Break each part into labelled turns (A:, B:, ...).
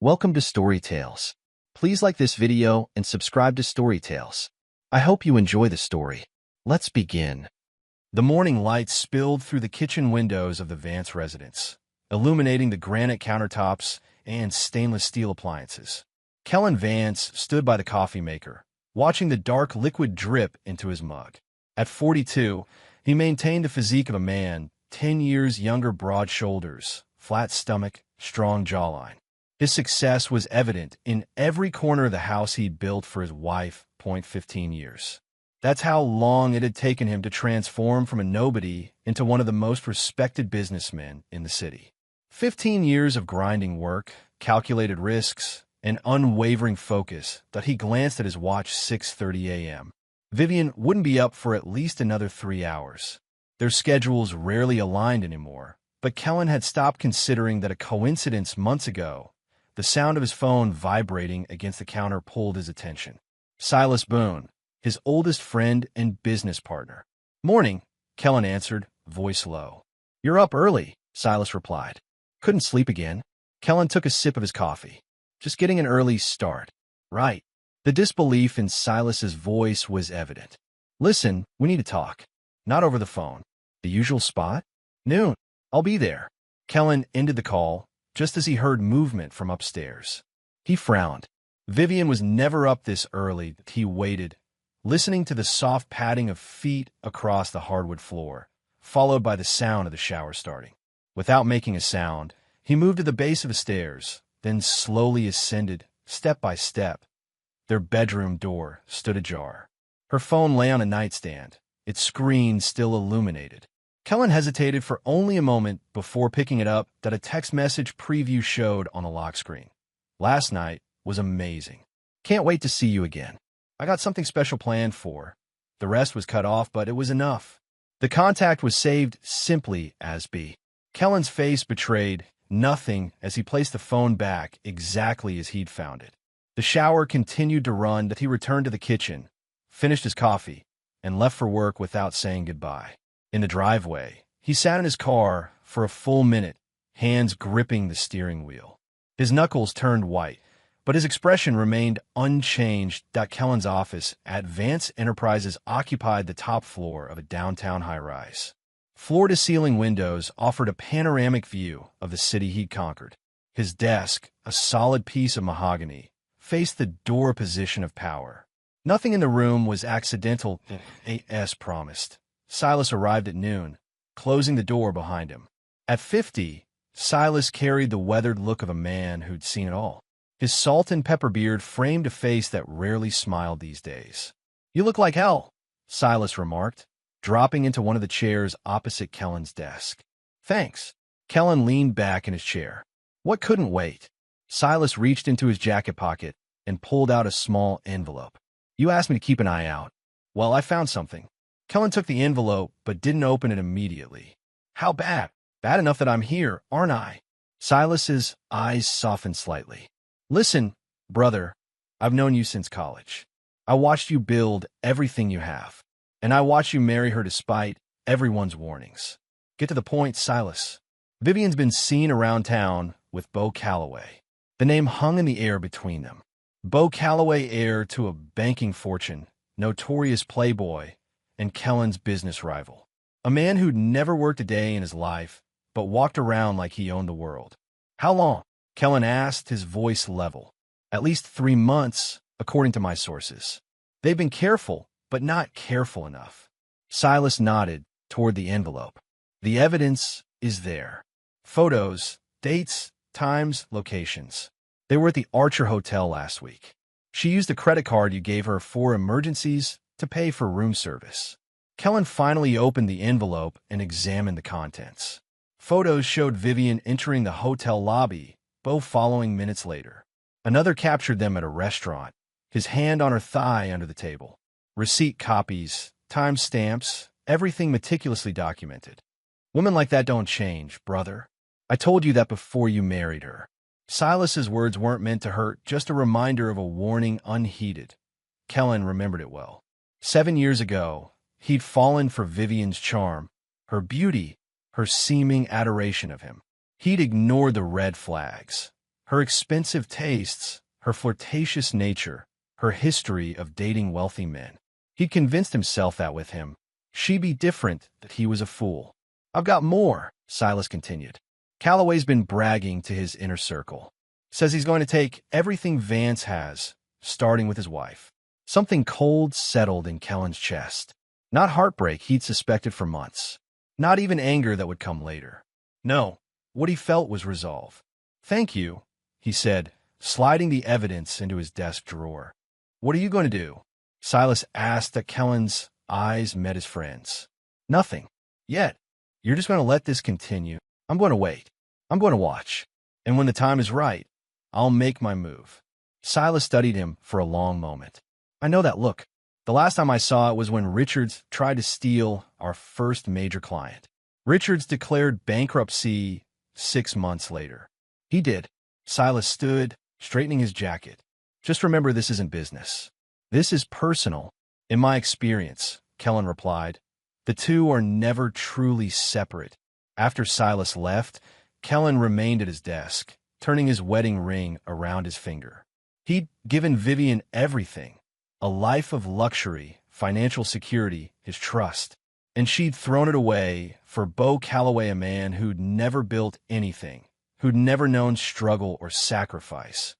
A: Welcome to Storytales. Please like this video and subscribe to Storytales. I hope you enjoy the story. Let's begin. The morning light spilled through the kitchen windows of the Vance residence, illuminating the granite countertops and stainless steel appliances. Kellen Vance stood by the coffee maker, watching the dark liquid drip into his mug. At 42, he maintained the physique of a man, 10 years younger, broad shoulders, flat stomach, strong jawline. His success was evident in every corner of the house he'd built for his wife, 15 years. That's how long it had taken him to transform from a nobody into one of the most respected businessmen in the city. 15 years of grinding work, calculated risks, and unwavering focus that he glanced at his watch 6:30 a.m. Vivian wouldn't be up for at least another 3 hours. Their schedules rarely aligned anymore, but Kellen had stopped considering that a coincidence months ago. The sound of his phone vibrating against the counter pulled his attention. Silas Boone, his oldest friend and business partner. "Morning," Kellen answered, voice low. "You're up early," Silas replied. "Couldn't sleep again." Kellen took a sip of his coffee. "Just getting an early start." "Right." The disbelief in Silas's voice was evident. "Listen, we need to talk. Not over the phone." "The usual spot?" "Noon. I'll be there." Kellen ended the call just as he heard movement from upstairs. He frowned. Vivian was never up this early. He waited, listening to the soft padding of feet across the hardwood floor, followed by the sound of the shower starting. Without making a sound, he moved to the base of the stairs, then slowly ascended, step by step. Their bedroom door stood ajar. Her phone lay on a nightstand, its screen still illuminated. Kellen hesitated for only a moment before picking it up that a text message preview showed on the lock screen. "Last night was amazing. Can't wait to see you again. I got something special planned for." The rest was cut off, but it was enough. The contact was saved simply as B. Kellen's face betrayed nothing as he placed the phone back exactly as he'd found it. The shower continued to run that he returned to the kitchen, finished his coffee, and left for work without saying goodbye. In the driveway, he sat in his car for a full minute, hands gripping the steering wheel. His knuckles turned white, but his expression remained unchanged. Kellen's office at Vance Enterprises occupied the top floor of a downtown high-rise. Floor-to-ceiling windows offered a panoramic view of the city he'd conquered. His desk, a solid piece of mahogany, faced the door position of power. Nothing in the room was accidental, as promised. Silas arrived at noon, closing the door behind him. At 50, Silas carried the weathered look of a man who'd seen it all. His salt and pepper beard framed a face that rarely smiled these days. "You look like hell," Silas remarked, dropping into one of the chairs opposite Kellen's desk. "Thanks." Kellen leaned back in his chair. "What couldn't wait?" Silas reached into his jacket pocket and pulled out a small envelope. "You asked me to keep an eye out. Well, I found something." Kellen took the envelope, but didn't open it immediately. "How bad?" "Bad enough that I'm here, aren't I?" Silas's eyes softened slightly. "Listen, brother, I've known you since college. I watched you build everything you have, and I watched you marry her despite everyone's warnings. Get to the point, Silas. Vivian's been seen around town with Bo Calloway." The name hung in the air between them. Bo Calloway, heir to a banking fortune, notorious playboy, and Kellen's business rival. A man who'd never worked a day in his life, but walked around like he owned the world. "How long?" Kellen asked, his voice level. "At least 3 months, according to my sources. They've been careful, but not careful enough." Silas nodded toward the envelope. "The evidence is there. Photos, dates, times, locations. They were at the Archer Hotel last week. She used the credit card you gave her for emergencies to pay for room service." Kellen finally opened the envelope and examined the contents. Photos showed Vivian entering the hotel lobby, Bo following minutes later. Another captured them at a restaurant, his hand on her thigh under the table. Receipt copies, time stamps, everything meticulously documented. "Women like that don't change, brother. I told you that before you married her." Silas's words weren't meant to hurt, just a reminder of a warning unheeded. Kellen remembered it well. 7 years ago, he'd fallen for Vivian's charm, her beauty, her seeming adoration of him. He'd ignored the red flags. Her expensive tastes, her flirtatious nature, her history of dating wealthy men. He'd convinced himself that with him, she'd be different, that he was a fool. "I've got more," Silas continued. "Calloway's been bragging to his inner circle. Says he's going to take everything Vance has, starting with his wife." Something cold settled in Kellen's chest. Not heartbreak he'd suspected for months. Not even anger that would come later. No, what he felt was resolve. "Thank you," he said, sliding the evidence into his desk drawer. "What are you going to do?" Silas asked that Kellen's eyes met his friend's. "Nothing. Yet. You're just going to let this continue?" "I'm going to wait. I'm going to watch. And when the time is right, I'll make my move." Silas studied him for a long moment. "I know that look. The last time I saw it was when Richards tried to steal our first major client. Richards declared bankruptcy 6 months later." "He did." Silas stood, straightening his jacket. "Just remember, this isn't business. This is personal." "In my experience," Kellen replied, "the two are never truly separate." After Silas left, Kellen remained at his desk, turning his wedding ring around his finger. He'd given Vivian everything: a life of luxury, financial security, his trust. And she'd thrown it away for Bo Calloway, a man who'd never built anything, who'd never known struggle or sacrifice.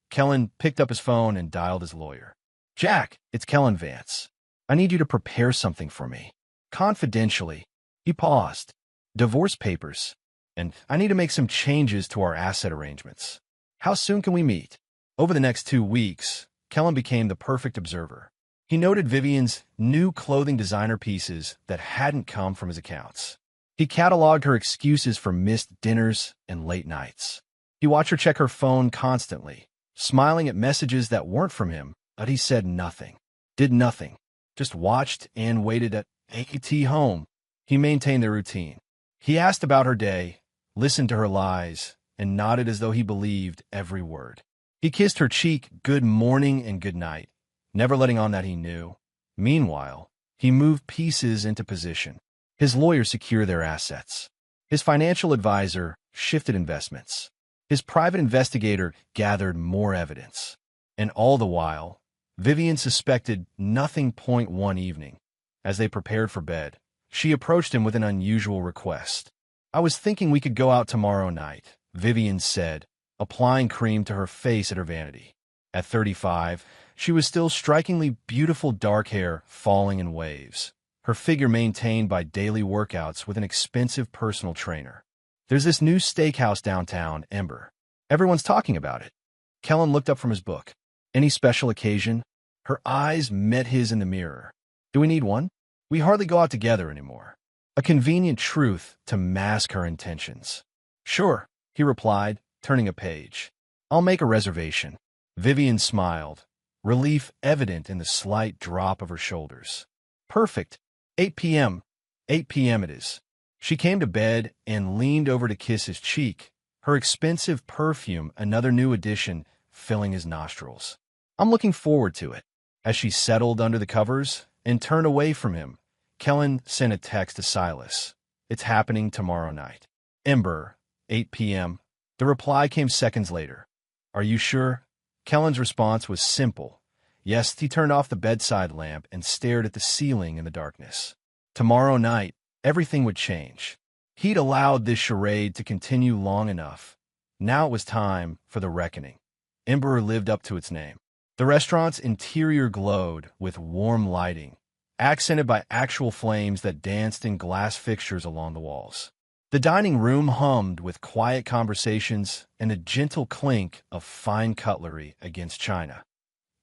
A: Kellen picked up his phone and dialed his lawyer. "Jack, it's Kellen Vance. I need you to prepare something for me. Confidentially." He paused. "Divorce papers. And I need to make some changes to our asset arrangements. How soon can we meet?" Over the next 2 weeks, Kellen became the perfect observer. He noted Vivian's new clothing designer pieces that hadn't come from his accounts. He cataloged her excuses for missed dinners and late nights. He watched her check her phone constantly, smiling at messages that weren't from him, but he said nothing, did nothing, just watched and waited at AT home. He maintained their routine. He asked about her day, listened to her lies, and nodded as though he believed every word. He kissed her cheek good morning and good night, never letting on that he knew. Meanwhile, he moved pieces into position. His lawyer secured their assets. His financial advisor shifted investments. His private investigator gathered more evidence. And all the while, Vivian suspected nothing. One evening, as they prepared for bed, she approached him with an unusual request. "I was thinking we could go out tomorrow night," Vivian said, applying cream to her face at her vanity. At 35, she was still strikingly beautiful, dark hair falling in waves, her figure maintained by daily workouts with an expensive personal trainer. "There's this new steakhouse downtown, Ember. Everyone's talking about it." Kellen looked up from his book. "Any special occasion?" Her eyes met his in the mirror. "Do we need one? We hardly go out together anymore." A convenient truth to mask her intentions. "Sure," he replied, turning a page. "I'll make a reservation." Vivian smiled, relief evident in the slight drop of her shoulders. "Perfect. 8 p.m. 8 p.m. it is." She came to bed and leaned over to kiss his cheek, her expensive perfume, another new addition, filling his nostrils. "I'm looking forward to it." As she settled under the covers and turned away from him, Kellen sent a text to Silas. "It's happening tomorrow night. Ember, 8 p.m. The reply came seconds later. "Are you sure?" Kellen's response was simple. Yes. He turned off the bedside lamp and stared at the ceiling in the darkness. Tomorrow night, everything would change. He'd allowed this charade to continue long enough. Now it was time for the reckoning. Ember lived up to its name. The restaurant's interior glowed with warm lighting, accented by actual flames that danced in glass fixtures along the walls. The dining room hummed with quiet conversations and the gentle clink of fine cutlery against china.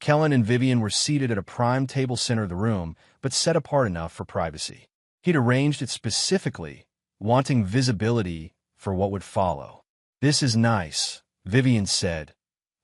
A: Kellen and Vivian were seated at a prime table center of the room, but set apart enough for privacy. He'd arranged it specifically, wanting visibility for what would follow. "This is nice," Vivian said,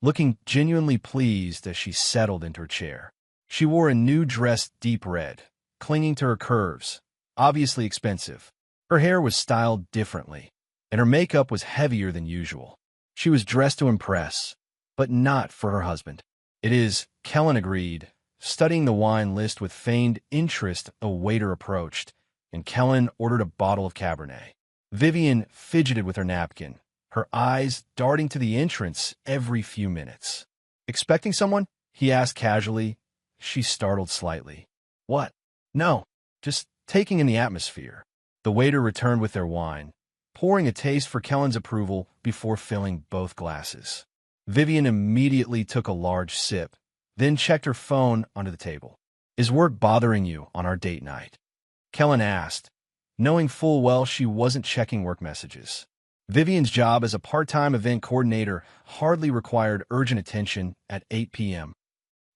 A: looking genuinely pleased as she settled into her chair. She wore a new dress, deep red, clinging to her curves, obviously expensive. Her hair was styled differently, and her makeup was heavier than usual. She was dressed to impress, but not for her husband. "It is," Kellen agreed, studying the wine list with feigned interest. A waiter approached, and Kellen ordered a bottle of Cabernet. Vivian fidgeted with her napkin, her eyes darting to the entrance every few minutes. "Expecting someone?" he asked casually. She startled slightly. "What?" "No, just taking in the atmosphere." The waiter returned with their wine, pouring a taste for Kellen's approval before filling both glasses. Vivian immediately took a large sip, then checked her phone onto the table. "Is work bothering you on our date night?" Kellen asked, knowing full well she wasn't checking work messages. Vivian's job as a part-time event coordinator hardly required urgent attention at 8 p.m.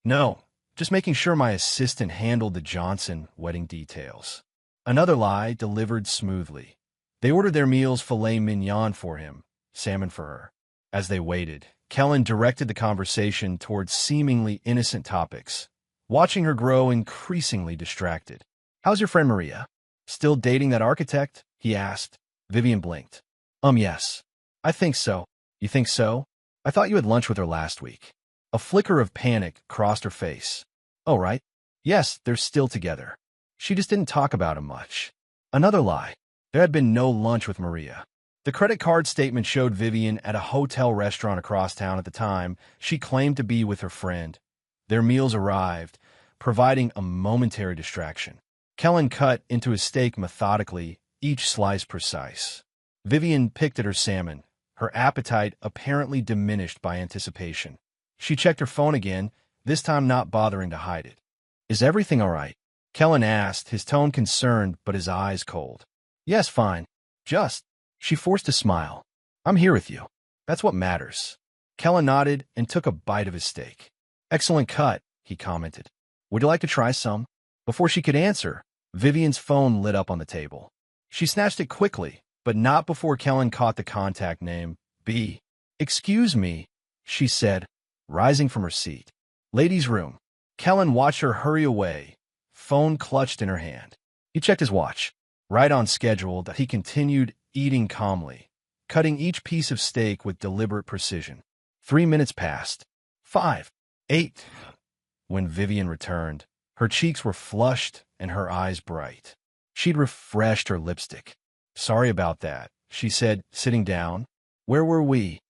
A: "No, just making sure my assistant handled the Johnson wedding details." Another lie delivered smoothly. They ordered their meals filet mignon for him, salmon for her. As they waited, Kellen directed the conversation towards seemingly innocent topics, watching her grow increasingly distracted. "How's your friend Maria? Still dating that architect?" he asked. Vivian blinked. Yes. I think so." "You think so? I thought you had lunch with her last week." A flicker of panic crossed her face. "Oh, right. Yes, they're still together. She just didn't talk about him much." Another lie. There had been no lunch with Maria. The credit card statement showed Vivian at a hotel restaurant across town at the time she claimed to be with her friend. Their meals arrived, providing a momentary distraction. Kellen cut into his steak methodically, each slice precise. Vivian picked at her salmon, her appetite apparently diminished by anticipation. She checked her phone again, this time not bothering to hide it. "Is everything all right?" Kellen asked, his tone concerned but his eyes cold. "Yes, fine. Just..." She forced a smile. "I'm here with you. That's what matters." Kellen nodded and took a bite of his steak. "Excellent cut," he commented. "Would you like to try some?" Before she could answer, Vivian's phone lit up on the table. She snatched it quickly, but not before Kellen caught the contact name, B. "Excuse me," she said, rising from her seat. "Ladies' room." Kellen watched her hurry away, phone clutched in her hand. He checked his watch. Right on schedule, he continued eating calmly, cutting each piece of steak with deliberate precision. 3 minutes passed. 5, 8. When Vivian returned, her cheeks were flushed and her eyes bright. She'd refreshed her lipstick. "Sorry about that," she said, sitting down. "Where were we?"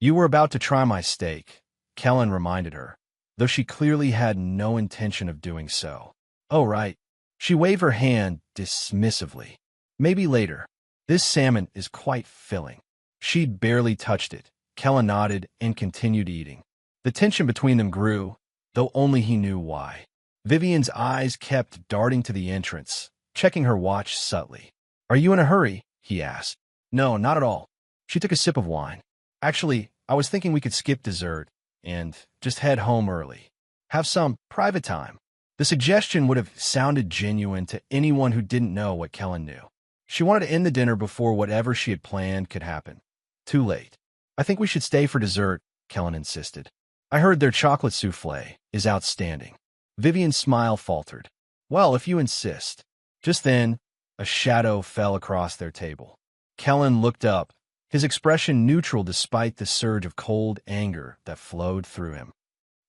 A: "You were about to try my steak," Kellen reminded her, though she clearly had no intention of doing so. "Oh, right." She waved her hand dismissively. "Maybe later. This salmon is quite filling." She'd barely touched it. Kellen nodded and continued eating. The tension between them grew, though only he knew why. Vivian's eyes kept darting to the entrance, checking her watch subtly. "Are you in a hurry?" he asked. "No, not at all." She took a sip of wine. "Actually, I was thinking we could skip dessert and just head home early. Have some private time." The suggestion would have sounded genuine to anyone who didn't know what Kellen knew. She wanted to end the dinner before whatever she had planned could happen. Too late. "I think we should stay for dessert," Kellen insisted. "I heard their chocolate souffle is outstanding." Vivian's smile faltered. "Well, if you insist." Just then, a shadow fell across their table. Kellen looked up, his expression neutral despite the surge of cold anger that flowed through him.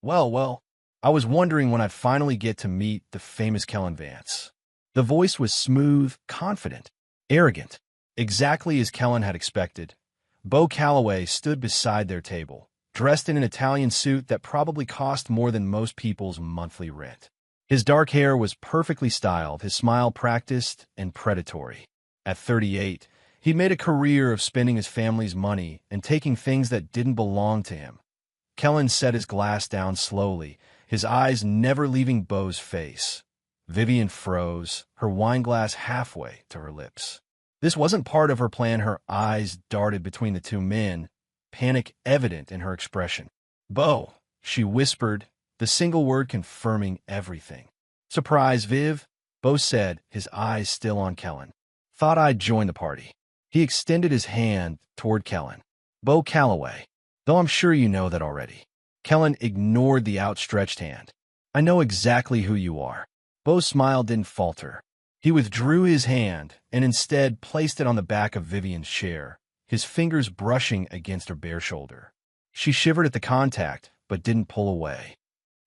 A: Well, I was wondering when I'd finally get to meet the famous Kellen Vance." The voice was smooth, confident, arrogant, exactly as Kellen had expected. Beau Calloway stood beside their table, dressed in an Italian suit that probably cost more than most people's monthly rent. His dark hair was perfectly styled, his smile practiced and predatory. At 38, he made a career of spending his family's money and taking things that didn't belong to him. Kellen set his glass down slowly, his eyes never leaving Beau's face. Vivian froze, her wineglass halfway to her lips. This wasn't part of her plan. Her eyes darted between the two men, panic evident in her expression. "Beau," she whispered, the single word confirming everything. "Surprise, Viv," Beau said, his eyes still on Kellen. "Thought I'd join the party." He extended his hand toward Kellen. "Beau Calloway, though I'm sure you know that already." Kellen ignored the outstretched hand. "I know exactly who you are." Beau's smile didn't falter. He withdrew his hand and instead placed it on the back of Vivian's chair, his fingers brushing against her bare shoulder. She shivered at the contact, but didn't pull away.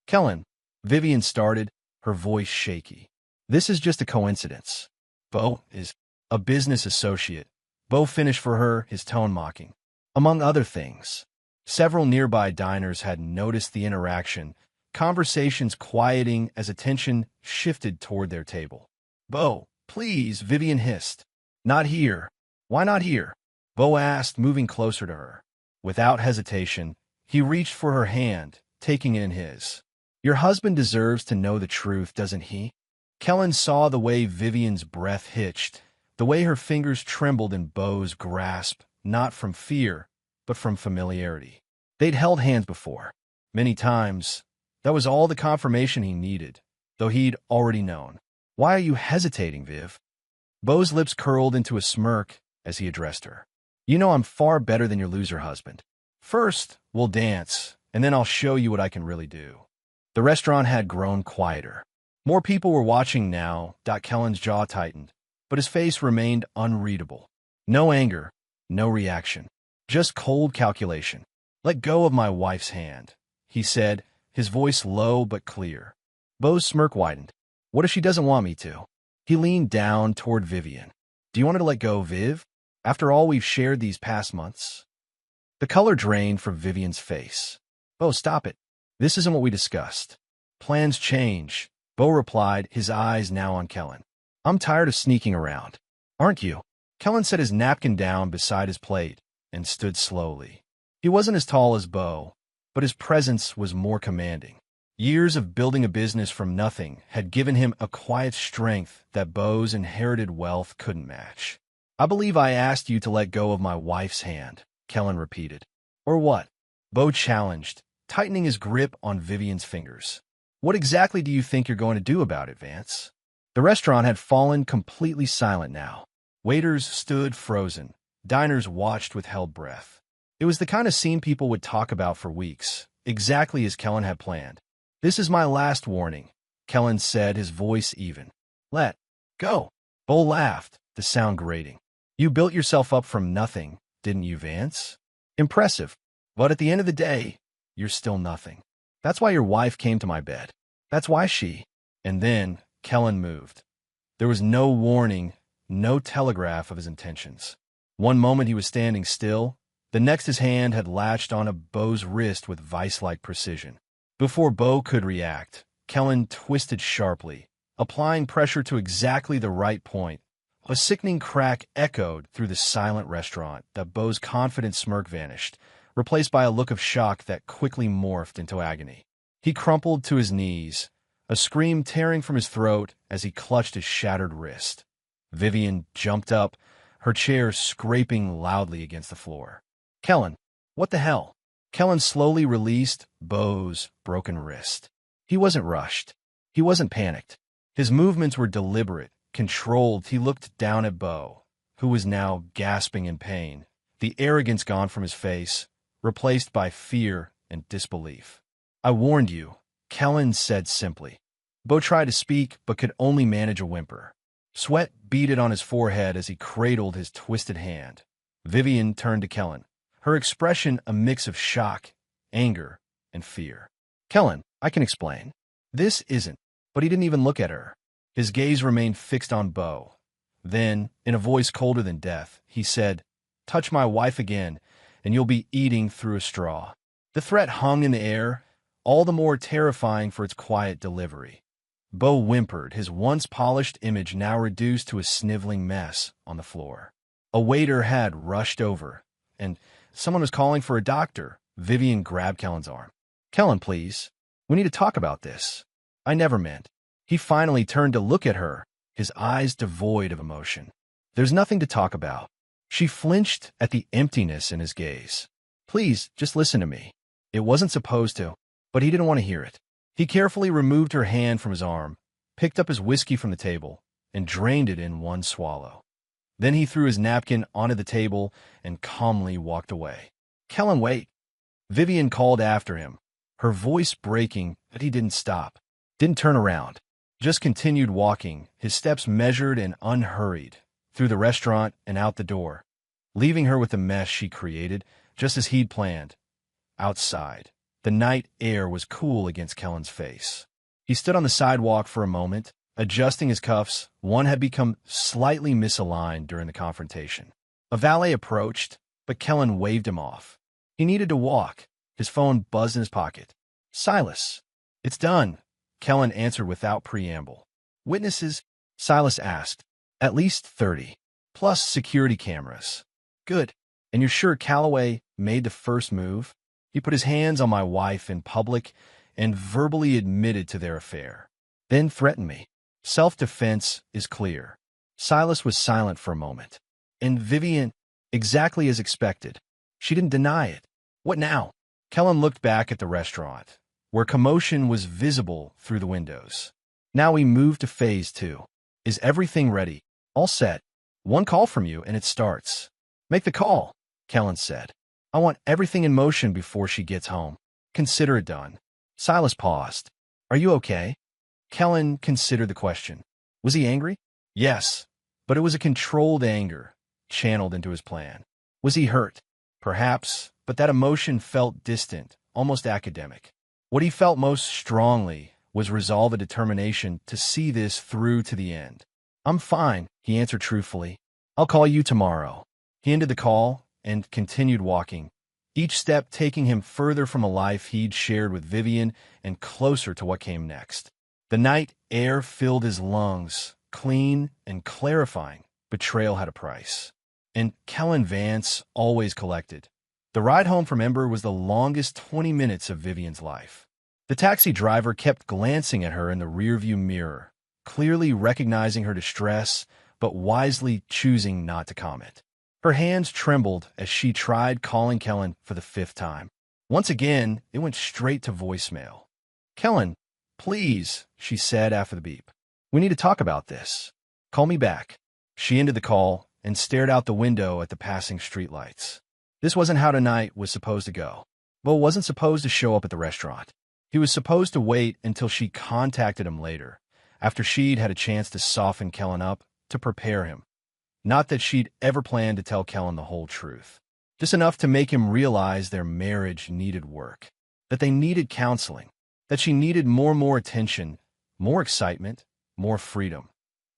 A: "Kellen," Vivian started, her voice shaky. "This is just a coincidence. Beau is a business associate." Beau finished for her, his tone mocking. among other things. Several nearby diners had noticed the interaction, conversations quieting as attention shifted toward their table. "Beau, please," Vivian hissed. "Not here." "Why not here?" Beau asked, moving closer to her. Without hesitation, he reached for her hand, taking it in his. "Your husband deserves to know the truth, doesn't he?" Kellen saw the way Vivian's breath hitched, the way her fingers trembled in Beau's grasp, not from fear, but from familiarity. They'd held hands before. Many times. That was all the confirmation he needed, though he'd already known. "Why are you hesitating, Viv?" Beau's lips curled into a smirk as he addressed her. "You know I'm far better than your loser husband. First, we'll dance, and then I'll show you what I can really do." The restaurant had grown quieter. More people were watching now. Kellen's jaw tightened, but his face remained unreadable. No anger, no reaction, just cold calculation. "Let go of my wife's hand," he said, his voice low but clear. Beau's smirk widened. "What if she doesn't want me to?" He leaned down toward Vivian. "Do you want her to let go, Viv? After all we've shared these past months?" The color drained from Vivian's face. "Beau, stop it. This isn't what we discussed." "Plans change," Beau replied, his eyes now on Kellen. "I'm tired of sneaking around." "Aren't you?" Kellen set his napkin down beside his plate and stood slowly. He wasn't as tall as Beau, but his presence was more commanding. Years of building a business from nothing had given him a quiet strength that Beau's inherited wealth couldn't match. "I believe I asked you to let go of my wife's hand," Kellen repeated. "Or what?" Beau challenged, tightening his grip on Vivian's fingers. "What exactly do you think you're going to do about it, Vance?" The restaurant had fallen completely silent now. Waiters stood frozen. Diners watched with held breath. It was the kind of scene people would talk about for weeks, exactly as Kellen had planned. "This is my last warning," Kellen said, his voice even. "Let go." Beau laughed, the sound grating. "You built yourself up from nothing, didn't you, Vance? Impressive. But at the end of the day, you're still nothing. That's why your wife came to my bed. That's why she—" And then Kellen moved. There was no warning, no telegraph of his intentions. One moment he was standing still, the next his hand had latched onto Beau's wrist with vice-like precision. Before Beau could react, Kellen twisted sharply, applying pressure to exactly the right point. A sickening crack echoed through the silent restaurant. That Beau's confident smirk vanished, replaced by a look of shock that quickly morphed into agony. He crumpled to his knees, a scream tearing from his throat as he clutched his shattered wrist. Vivian jumped up, her chair scraping loudly against the floor. "Kellen, what the hell?" Kellen slowly released Beau's broken wrist. He wasn't rushed. He wasn't panicked. His movements were deliberate, controlled. He looked down at Beau, who was now gasping in pain, the arrogance gone from his face, replaced by fear and disbelief. "I warned you," Kellen said simply. Beau tried to speak, but could only manage a whimper. Sweat beaded on his forehead as he cradled his twisted hand. Vivian turned to Kellen, her expression a mix of shock, anger, and fear. "Kellen, I can explain." "This isn't." But he didn't even look at her. His gaze remained fixed on Beau. Then, in a voice colder than death, he said, "Touch my wife again, and you'll be eating through a straw." The threat hung in the air, all the more terrifying for its quiet delivery. Beau whimpered, his once polished image now reduced to a sniveling mess on the floor. A waiter had rushed over, and someone was calling for a doctor. Vivian grabbed Kellen's arm. "Kellen, please. We need to talk about this." "I never meant." He finally turned to look at her, his eyes devoid of emotion. "There's nothing to talk about." She flinched at the emptiness in his gaze. "Please, just listen to me." It wasn't supposed to, but he didn't want to hear it. He carefully removed her hand from his arm, picked up his whiskey from the table, and drained it in one swallow. Then he threw his napkin onto the table and calmly walked away. "Kellen, wait." Vivian called after him, her voice breaking, but he didn't stop, didn't turn around, just continued walking, his steps measured and unhurried, through the restaurant and out the door, leaving her with the mess she created, just as he'd planned. Outside, the night air was cool against Kellen's face. He stood on the sidewalk for a moment, adjusting his cuffs. One had become slightly misaligned during the confrontation. A valet approached, but Kellen waved him off. He needed to walk. His phone buzzed in his pocket. Silas. It's done, Kellen answered without preamble. Witnesses? Silas asked. At least 30. Plus security cameras. Good. And you're sure Calloway made the first move? He put his hands on my wife in public and verbally admitted to their affair. Then threatened me. Self-defense is clear. Silas was silent for a moment. And Vivian, exactly as expected. She didn't deny it. What now? Kellen looked back at the restaurant, where commotion was visible through the windows. Now we move to phase 2. Is everything ready? All set. One call from you and it starts. Make the call, Kellen said. I want everything in motion before she gets home. Consider it done. Silas paused. Are you okay? Kellen considered the question. Was he angry? Yes, but it was a controlled anger, channeled into his plan. Was he hurt? Perhaps, but that emotion felt distant, almost academic. What he felt most strongly was resolve and determination to see this through to the end. I'm fine, he answered truthfully. I'll call you tomorrow. He ended the call and continued walking, each step taking him further from a life he'd shared with Vivian and closer to what came next. The night air filled his lungs, clean and clarifying. Betrayal had a price. And Kellen Vance always collected. The ride home from Ember was the longest 20 minutes of Vivian's life. The taxi driver kept glancing at her in the rearview mirror, clearly recognizing her distress, but wisely choosing not to comment. Her hands trembled as she tried calling Kellen for the 5th time. Once again, it went straight to voicemail. Kellen, please, she said after the beep. We need to talk about this. Call me back. She ended the call and stared out the window at the passing streetlights. This wasn't how tonight was supposed to go. Bo wasn't supposed to show up at the restaurant. He was supposed to wait until she contacted him later, after she'd had a chance to soften Kellen up, to prepare him. Not that she'd ever planned to tell Kellen the whole truth. Just enough to make him realize their marriage needed work, that they needed counseling, that she needed more attention, more excitement, more freedom.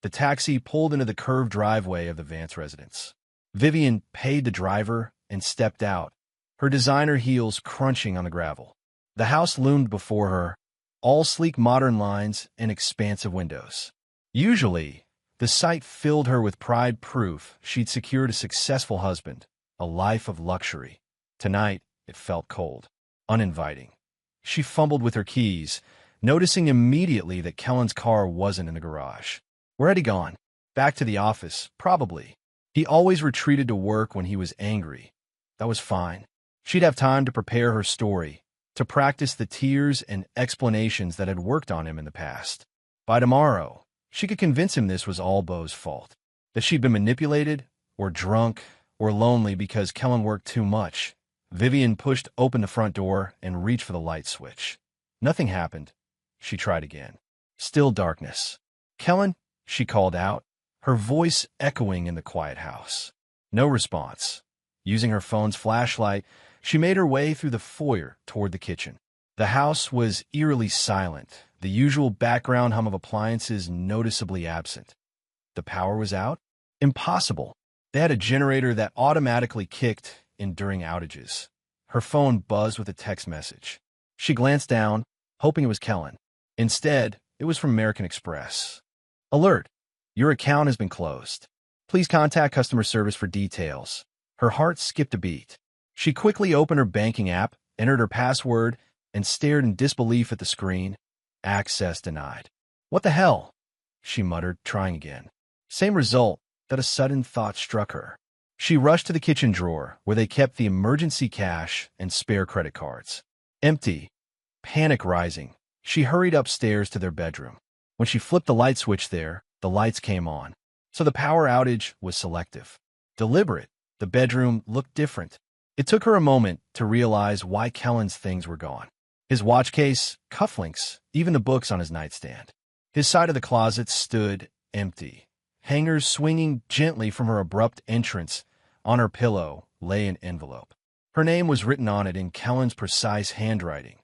A: The taxi pulled into the curved driveway of the Vance residence. Vivian paid the driver and stepped out, her designer heels crunching on the gravel. The house loomed before her, all sleek modern lines and expansive windows. Usually, the sight filled her with pride, proof she'd secured a successful husband, a life of luxury. Tonight, it felt cold, uninviting. She fumbled with her keys, noticing immediately that Kellen's car wasn't in the garage. Where had he gone? Back to the office, probably. He always retreated to work when he was angry. That was fine. She'd have time to prepare her story, to practice the tears and explanations that had worked on him in the past. By tomorrow, she could convince him this was all Bo's fault, that she'd been manipulated, or drunk, or lonely because Kellen worked too much. Vivian pushed open the front door and reached for the light switch. Nothing happened. She tried again. Still darkness. Kellen, she called out, her voice echoing in the quiet house. No response. Using her phone's flashlight, she made her way through the foyer toward the kitchen. The house was eerily silent, the usual background hum of appliances noticeably absent. The power was out? Impossible. They had a generator that automatically kicked in during outages. Her phone buzzed with a text message. She glanced down, hoping it was Kellen. Instead, it was from American Express. Alert! Your account has been closed. Please contact customer service for details. Her heart skipped a beat. She quickly opened her banking app, entered her password, and stared in disbelief at the screen. Access denied. What the hell? She muttered, trying again. Same result, that a sudden thought struck her. She rushed to the kitchen drawer, where they kept the emergency cash and spare credit cards. Empty. Panic rising, she hurried upstairs to their bedroom. When she flipped the light switch there, the lights came on. So the power outage was selective. Deliberate. The bedroom looked different. It took her a moment to realize why Kellen's things were gone. His watch case, cufflinks, even the books on his nightstand. His side of the closet stood empty. Hangers swinging gently from her abrupt entrance. On her pillow lay an envelope. Her name was written on it in Kellen's precise handwriting.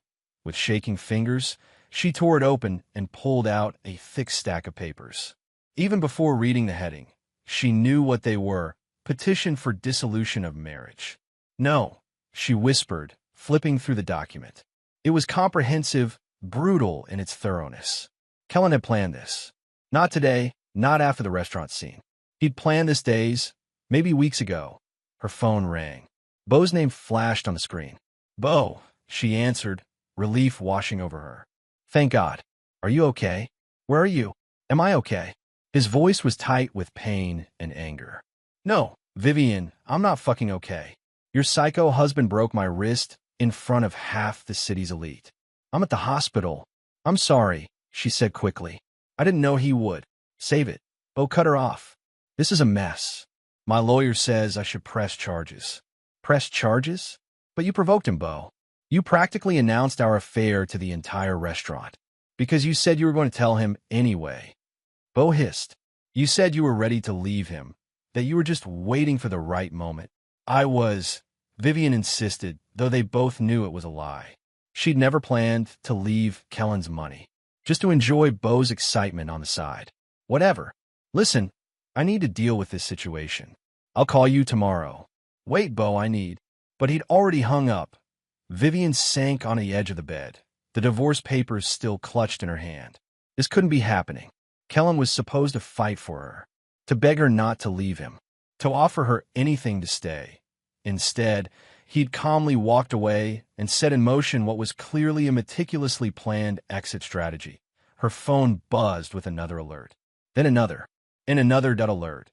A: With shaking fingers, she tore it open and pulled out a thick stack of papers. Even before reading the heading, she knew what they were, Petition for dissolution of marriage. No, she whispered, flipping through the document. It was comprehensive, brutal in its thoroughness. Kellen had planned this. Not today, not after the restaurant scene. He'd planned this days, maybe weeks ago. Her phone rang. Bo's name flashed on the screen. Bo, she answered, relief washing over her. Thank God. Are you okay? Where are you? Am I okay? His voice was tight with pain and anger. No, Vivian, I'm not fucking okay. Your psycho husband broke my wrist in front of half the city's elite. I'm at the hospital. I'm sorry, she said quickly. I didn't know he would. Save it. Bo cut her off. This is a mess. My lawyer says I should press charges. Press charges? But you provoked him, Bo. You practically announced our affair to the entire restaurant. Because you said you were going to tell him anyway. Bo hissed. You said you were ready to leave him, that you were just waiting for the right moment. I was. Vivian insisted, though they both knew it was a lie. She'd never planned to leave Kellen's money, just to enjoy Bo's excitement on the side. Whatever. Listen, I need to deal with this situation. I'll call you tomorrow. Wait, Bo, I need. But he'd already hung up. Vivian sank on the edge of the bed, the divorce papers still clutched in her hand. This couldn't be happening. Kellen was supposed to fight for her, to beg her not to leave him, to offer her anything to stay. Instead, he'd calmly walked away and set in motion what was clearly a meticulously planned exit strategy. Her phone buzzed with another alert. Then another, and another alert.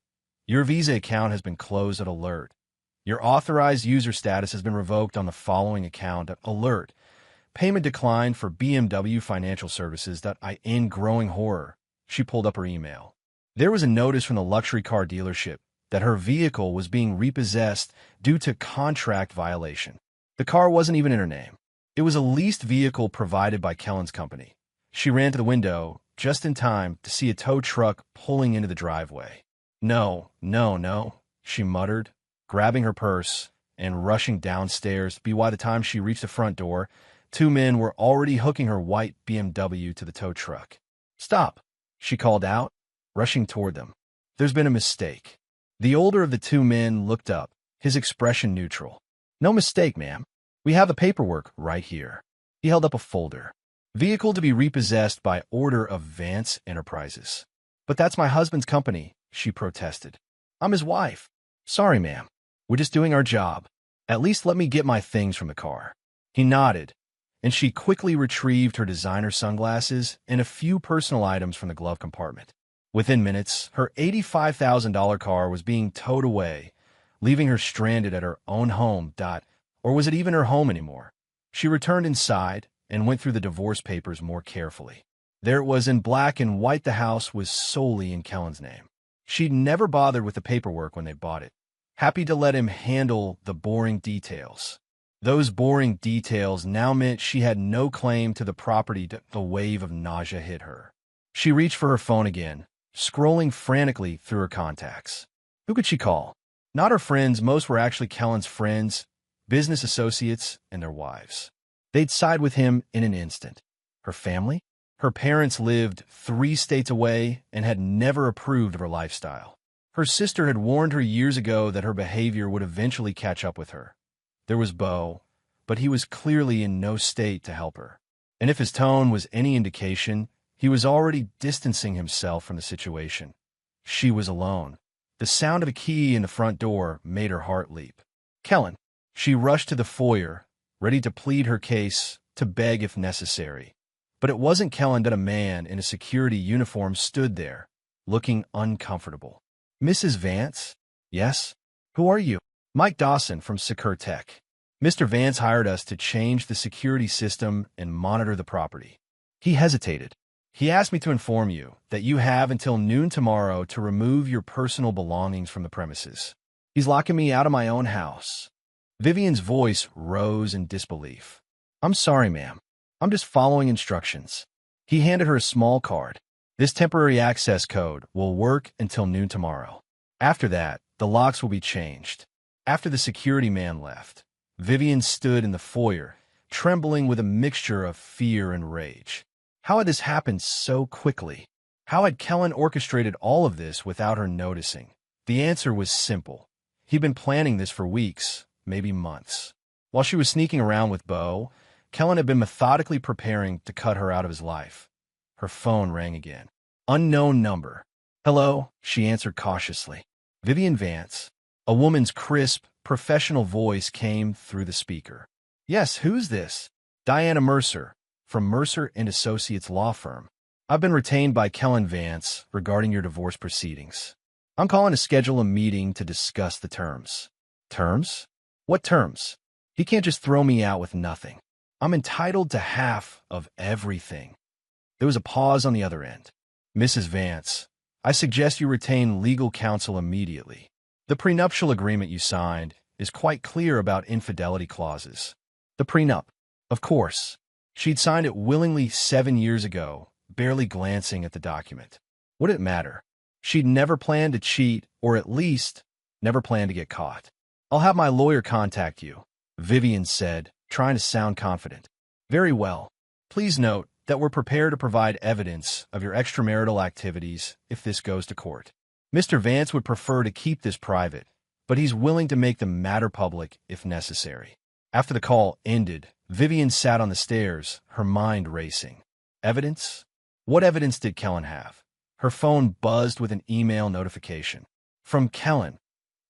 A: Your Visa account has been closed at alert. Your authorized user status has been revoked on the following account at alert. Payment declined for BMW Financial Services. In growing horror, she pulled up her email. There was a notice from the luxury car dealership that her vehicle was being repossessed due to contract violation. The car wasn't even in her name. It was a leased vehicle provided by Kellen's company. She ran to the window just in time to see a tow truck pulling into the driveway. No, she muttered, grabbing her purse and rushing downstairs. By the time she reached the front door, two men were already hooking her white BMW to the tow truck. Stop, she called out, rushing toward them. There's been a mistake. The older of the two men looked up, his expression neutral. No mistake, ma'am. We have the paperwork right here. He held up a folder. Vehicle to be repossessed by order of Vance Enterprises. But that's my husband's company, she protested. I'm his wife. Sorry, ma'am. We're just doing our job. At least let me get my things from the car. He nodded, and she quickly retrieved her designer sunglasses and a few personal items from the glove compartment. Within minutes, her $85,000 car was being towed away, leaving her stranded at her own home. Or was it even her home anymore? She returned inside and went through the divorce papers more carefully. There it was in black and white. The house was solely in Kellen's name. She'd never bothered with the paperwork when they bought it, happy to let him handle the boring details. Those boring details now meant she had no claim to the property. The wave of nausea hit her. She reached for her phone again, scrolling frantically through her contacts. Who could she call? Not her friends. Most were actually Kellen's friends, business associates, and their wives. They'd side with him in an instant. Her family? Her parents lived 3 states away and had never approved of her lifestyle. Her sister had warned her years ago that her behavior would eventually catch up with her. There was Bo, but he was clearly in no state to help her. And if his tone was any indication, he was already distancing himself from the situation. She was alone. The sound of a key in the front door made her heart leap. Kellen. She rushed to the foyer, ready to plead her case, to beg if necessary. But it wasn't Kellen. That a man in a security uniform stood there, looking uncomfortable. Mrs. Vance? Yes? Who are you? Mike Dawson from Secure Tech. Mr. Vance hired us to change the security system and monitor the property. He hesitated. He asked me to inform you that you have until noon tomorrow to remove your personal belongings from the premises. He's locking me out of my own house. Vivian's voice rose in disbelief. I'm sorry, ma'am. I'm just following instructions. He handed her a small card. This temporary access code will work until noon tomorrow. After that, the locks will be changed. After the security man left, Vivian stood in the foyer, trembling with a mixture of fear and rage. How had this happened so quickly? How had Kellen orchestrated all of this without her noticing? The answer was simple. He'd been planning this for weeks, maybe months. While she was sneaking around with Beau, Kellen had been methodically preparing to cut her out of his life. Her phone rang again. Unknown number. Hello, she answered cautiously. Vivian Vance. A woman's crisp, professional voice came through the speaker. Yes, who's this? Diana Mercer, from Mercer & Associates law firm. I've been retained by Kellen Vance regarding your divorce proceedings. I'm calling to schedule a meeting to discuss the terms. Terms? What terms? He can't just throw me out with nothing. I'm entitled to half of everything. There was a pause on the other end. Mrs. Vance, I suggest you retain legal counsel immediately. The prenuptial agreement you signed is quite clear about infidelity clauses. The prenup, of course. She'd signed it willingly 7 years ago, barely glancing at the document. Would it matter? She'd never planned to cheat, or at least, never planned to get caught. I'll have my lawyer contact you, Vivian said, trying to sound confident. Very well. Please note that we're prepared to provide evidence of your extramarital activities if this goes to court. Mr. Vance would prefer to keep this private, but he's willing to make the matter public if necessary. After the call ended, Vivian sat on the stairs, her mind racing. Evidence? What evidence did Kellen have? Her phone buzzed with an email notification. From Kellen.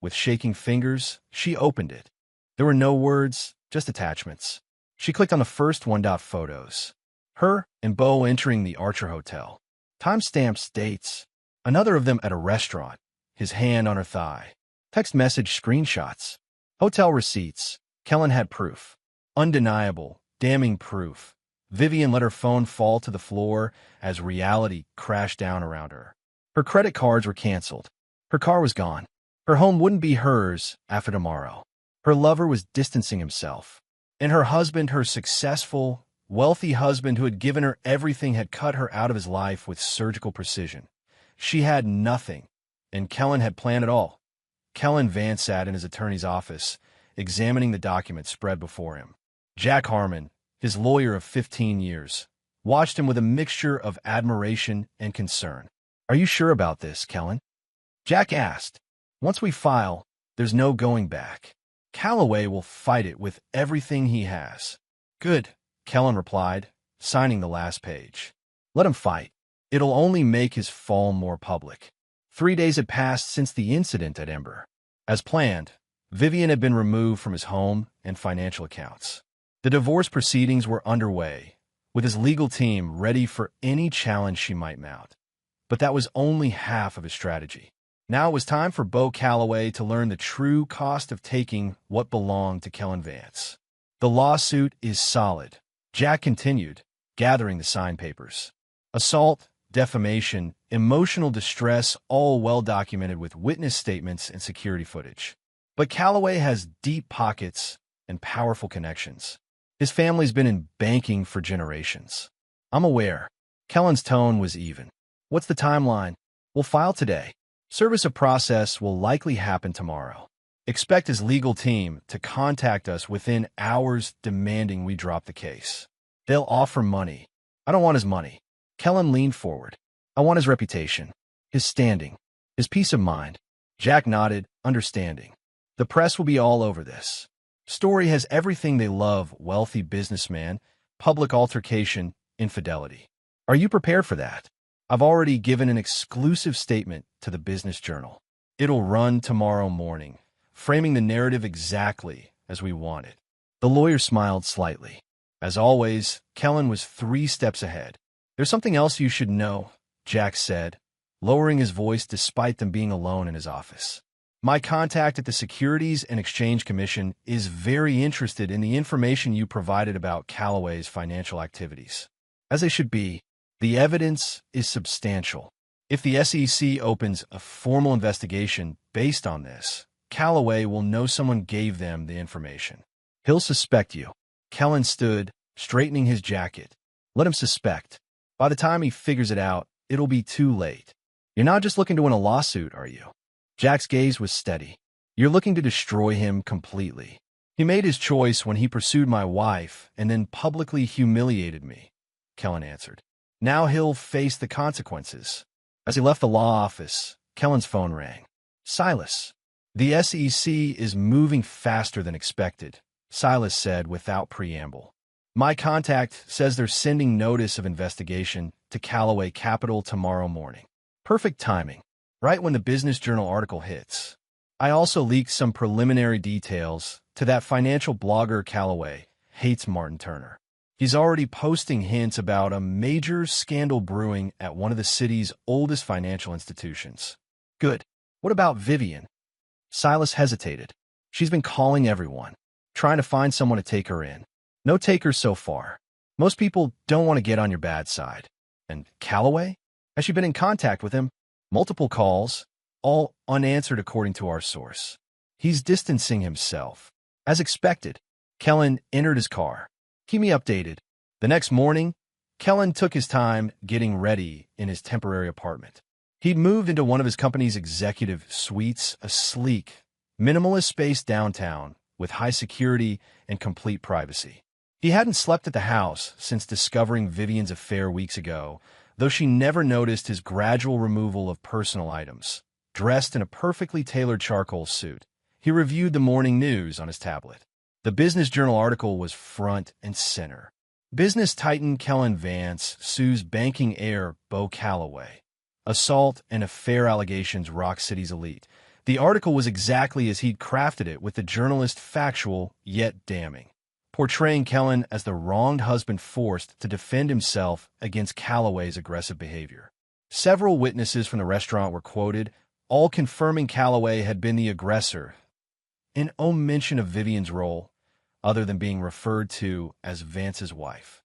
A: With shaking fingers, she opened it. There were no words, just attachments. She clicked on the first one. Photos. Her and Beau entering the Archer Hotel. Timestamps, dates. Another of them at a restaurant, his hand on her thigh. Text message screenshots. Hotel receipts. Kellen had proof. Undeniable, damning proof. Vivian let her phone fall to the floor as reality crashed down around her. Her credit cards were canceled. Her car was gone. Her home wouldn't be hers after tomorrow. Her lover was distancing himself. And her husband, her successful, wealthy husband who had given her everything, had cut her out of his life with surgical precision. She had nothing, and Kellen had planned it all. Kellen Vance sat in his attorney's office, examining the documents spread before him. Jack Harmon, his lawyer of 15 years, watched him with a mixture of admiration and concern. Are you sure about this, Kellen? Jack asked. Once we file, there's no going back. Calloway will fight it with everything he has. Good, Kellen replied, signing the last page. Let him fight. It'll only make his fall more public. 3 days had passed since the incident at Ember. As planned, Vivian had been removed from his home and financial accounts. The divorce proceedings were underway, with his legal team ready for any challenge she might mount. But that was only half of his strategy. Now it was time for Beau Calloway to learn the true cost of taking what belonged to Kellen Vance. The lawsuit is solid, Jack continued, gathering the signed papers. Assault, defamation, emotional distress, all well documented with witness statements and security footage. But Calloway has deep pockets and powerful connections. His family's been in banking for generations. I'm aware. Kellen's tone was even. What's the timeline? We'll file today. Service of process will likely happen tomorrow. Expect his legal team to contact us within hours demanding we drop the case. They'll offer money. I don't want his money. Kellen leaned forward. I want his reputation, his standing, his peace of mind. Jack nodded, understanding. The press will be all over this. Story has everything they love: wealthy businessman, public altercation, infidelity. Are you prepared for that? I've already given an exclusive statement to the Business Journal. It'll run tomorrow morning, framing the narrative exactly as we want it. The lawyer smiled slightly. As always, Kellen was 3 steps ahead. There's something else you should know, Jack said, lowering his voice despite them being alone in his office. My contact at the Securities and Exchange Commission is very interested in the information you provided about Calloway's financial activities. As they should be, the evidence is substantial. If the SEC opens a formal investigation based on this, Calloway will know someone gave them the information. He'll suspect you. Kellen stood, straightening his jacket. Let him suspect. By the time he figures it out, it'll be too late. You're not just looking to win a lawsuit, are you? Jack's gaze was steady. You're looking to destroy him completely. He made his choice when he pursued my wife and then publicly humiliated me, Kellen answered. Now he'll face the consequences. As he left the law office, Kellen's phone rang. Silas. The SEC is moving faster than expected, Silas said without preamble. My contact says they're sending notice of investigation to Callaway Capital tomorrow morning. Perfect timing, right when the Business Journal article hits. I also leaked some preliminary details to that financial blogger Callaway hates Martin Turner. He's already posting hints about a major scandal brewing at one of the city's oldest financial institutions. Good. What about Vivian? Silas hesitated. She's been calling everyone, trying to find someone to take her in. No takers so far. Most people don't want to get on your bad side. And Callaway? Has she been in contact with him? Multiple calls, all unanswered according to our source. He's distancing himself. As expected, Kellen entered his car. Keep me updated. The next morning, Kellen took his time getting ready in his temporary apartment. He'd moved into one of his company's executive suites, a sleek, minimalist space downtown with high security and complete privacy. He hadn't slept at the house since discovering Vivian's affair weeks ago, though she never noticed his gradual removal of personal items. Dressed in a perfectly tailored charcoal suit, he reviewed the morning news on his tablet. The Business Journal article was front and center. Business titan Kellen Vance sues banking heir Bo Callaway. Assault and affair allegations rock City's elite. The article was exactly as he'd crafted it, with the journalist factual yet damning, portraying Kellen as the wronged husband forced to defend himself against Callaway's aggressive behavior. Several witnesses from the restaurant were quoted, all confirming Callaway had been the aggressor, and no mention of Vivian's role, other than being referred to as Vance's wife.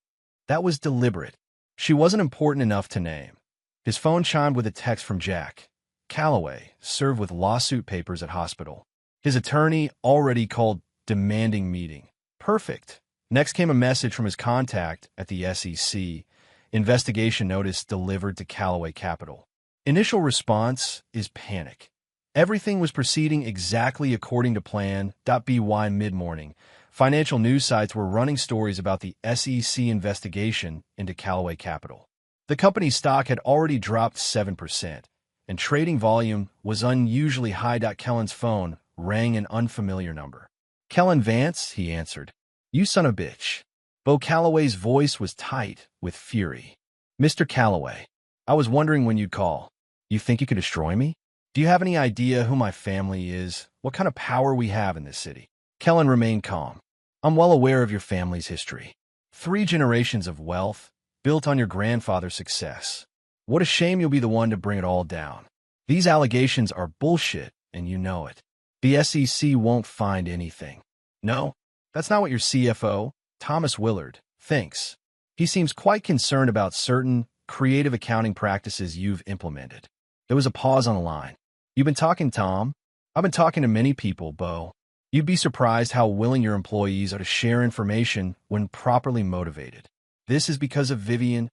A: That was deliberate. She wasn't important enough to name. His phone chimed with a text from Jack. Callaway, served with lawsuit papers at hospital. His attorney already called demanding meeting. Perfect. Next came a message from his contact at the SEC. Investigation notice delivered to Callaway Capital. Initial response is panic. Everything was proceeding exactly according to plan. By mid-morning, financial news sites were running stories about the SEC investigation into Callaway Capital. The company's stock had already dropped 7%, and trading volume was unusually high. Kellen's phone rang an unfamiliar number. Kellen Vance, he answered. You son of a bitch. Bo Callaway's voice was tight with fury. Mr. Callaway, I was wondering when you'd call. You think you could destroy me? Do you have any idea who my family is? What kind of power we have in this city? Kellen remained calm. I'm well aware of your family's history. 3 generations of wealth, built on your grandfather's success. What a shame you'll be the one to bring it all down. These allegations are bullshit, and you know it. The SEC won't find anything. No, that's not what your CFO, Thomas Willard, thinks. He seems quite concerned about certain creative accounting practices you've implemented. There was a pause on the line. You've been talking, Tom? I've been talking to many people, Bo. You'd be surprised how willing your employees are to share information when properly motivated. This is because of Vivian.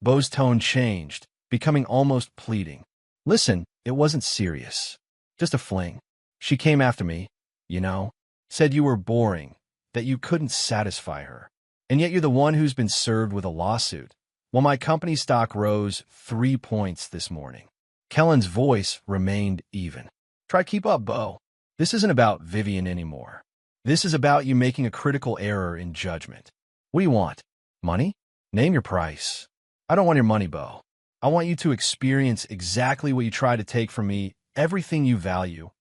A: Bo's tone changed, becoming almost pleading. Listen, it wasn't serious. Just a fling. She came after me, said you were boring, that you couldn't satisfy her. And yet you're the one who's been served with a lawsuit. Well, my company's stock rose 3 points this morning. Kellen's voice remained even. Try keep up, Bo. This isn't about Vivian anymore. This is about you making a critical error in judgment. What do you want? Money? Name your price. I don't want your money, Bo. I want you to experience exactly what you try to take from me, everything you value,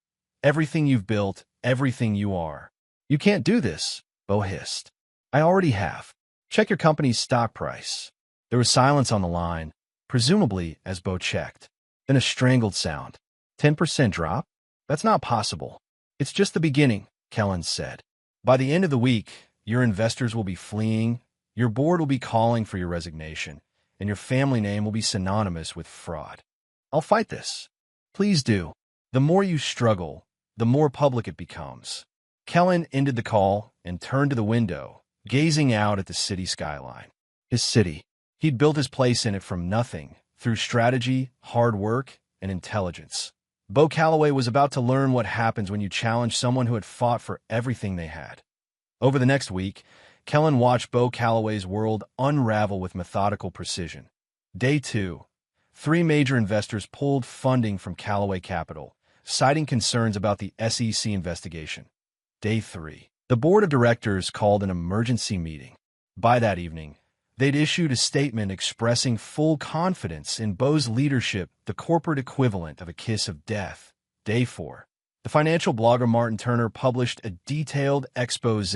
A: everything you've built, everything you are. You can't do this, Bo hissed. I already have. Check your company's stock price. There was silence on the line, presumably as Bo checked. Then a strangled sound. 10% drop? That's not possible. It's just the beginning, Kellen said. By the end of the week, your investors will be fleeing, your board will be calling for your resignation, and your family name will be synonymous with fraud. I'll fight this. Please do. The more you struggle, the more public it becomes. Kellen ended the call and turned to the window, gazing out at the city skyline. His city. He'd built his place in it from nothing, through strategy, hard work, and intelligence. Bo Callaway was about to learn what happens when you challenge someone who had fought for everything they had. Over the next week, Kellen watched Bo Callaway's world unravel with methodical precision. Day 2. 3 major investors pulled funding from Callaway Capital, citing concerns about the SEC investigation. Day 3. The board of directors called an emergency meeting. By that evening, they'd issued a statement expressing full confidence in Bo's leadership, the corporate equivalent of a kiss of death. Day 4. The financial blogger Martin Turner published a detailed expose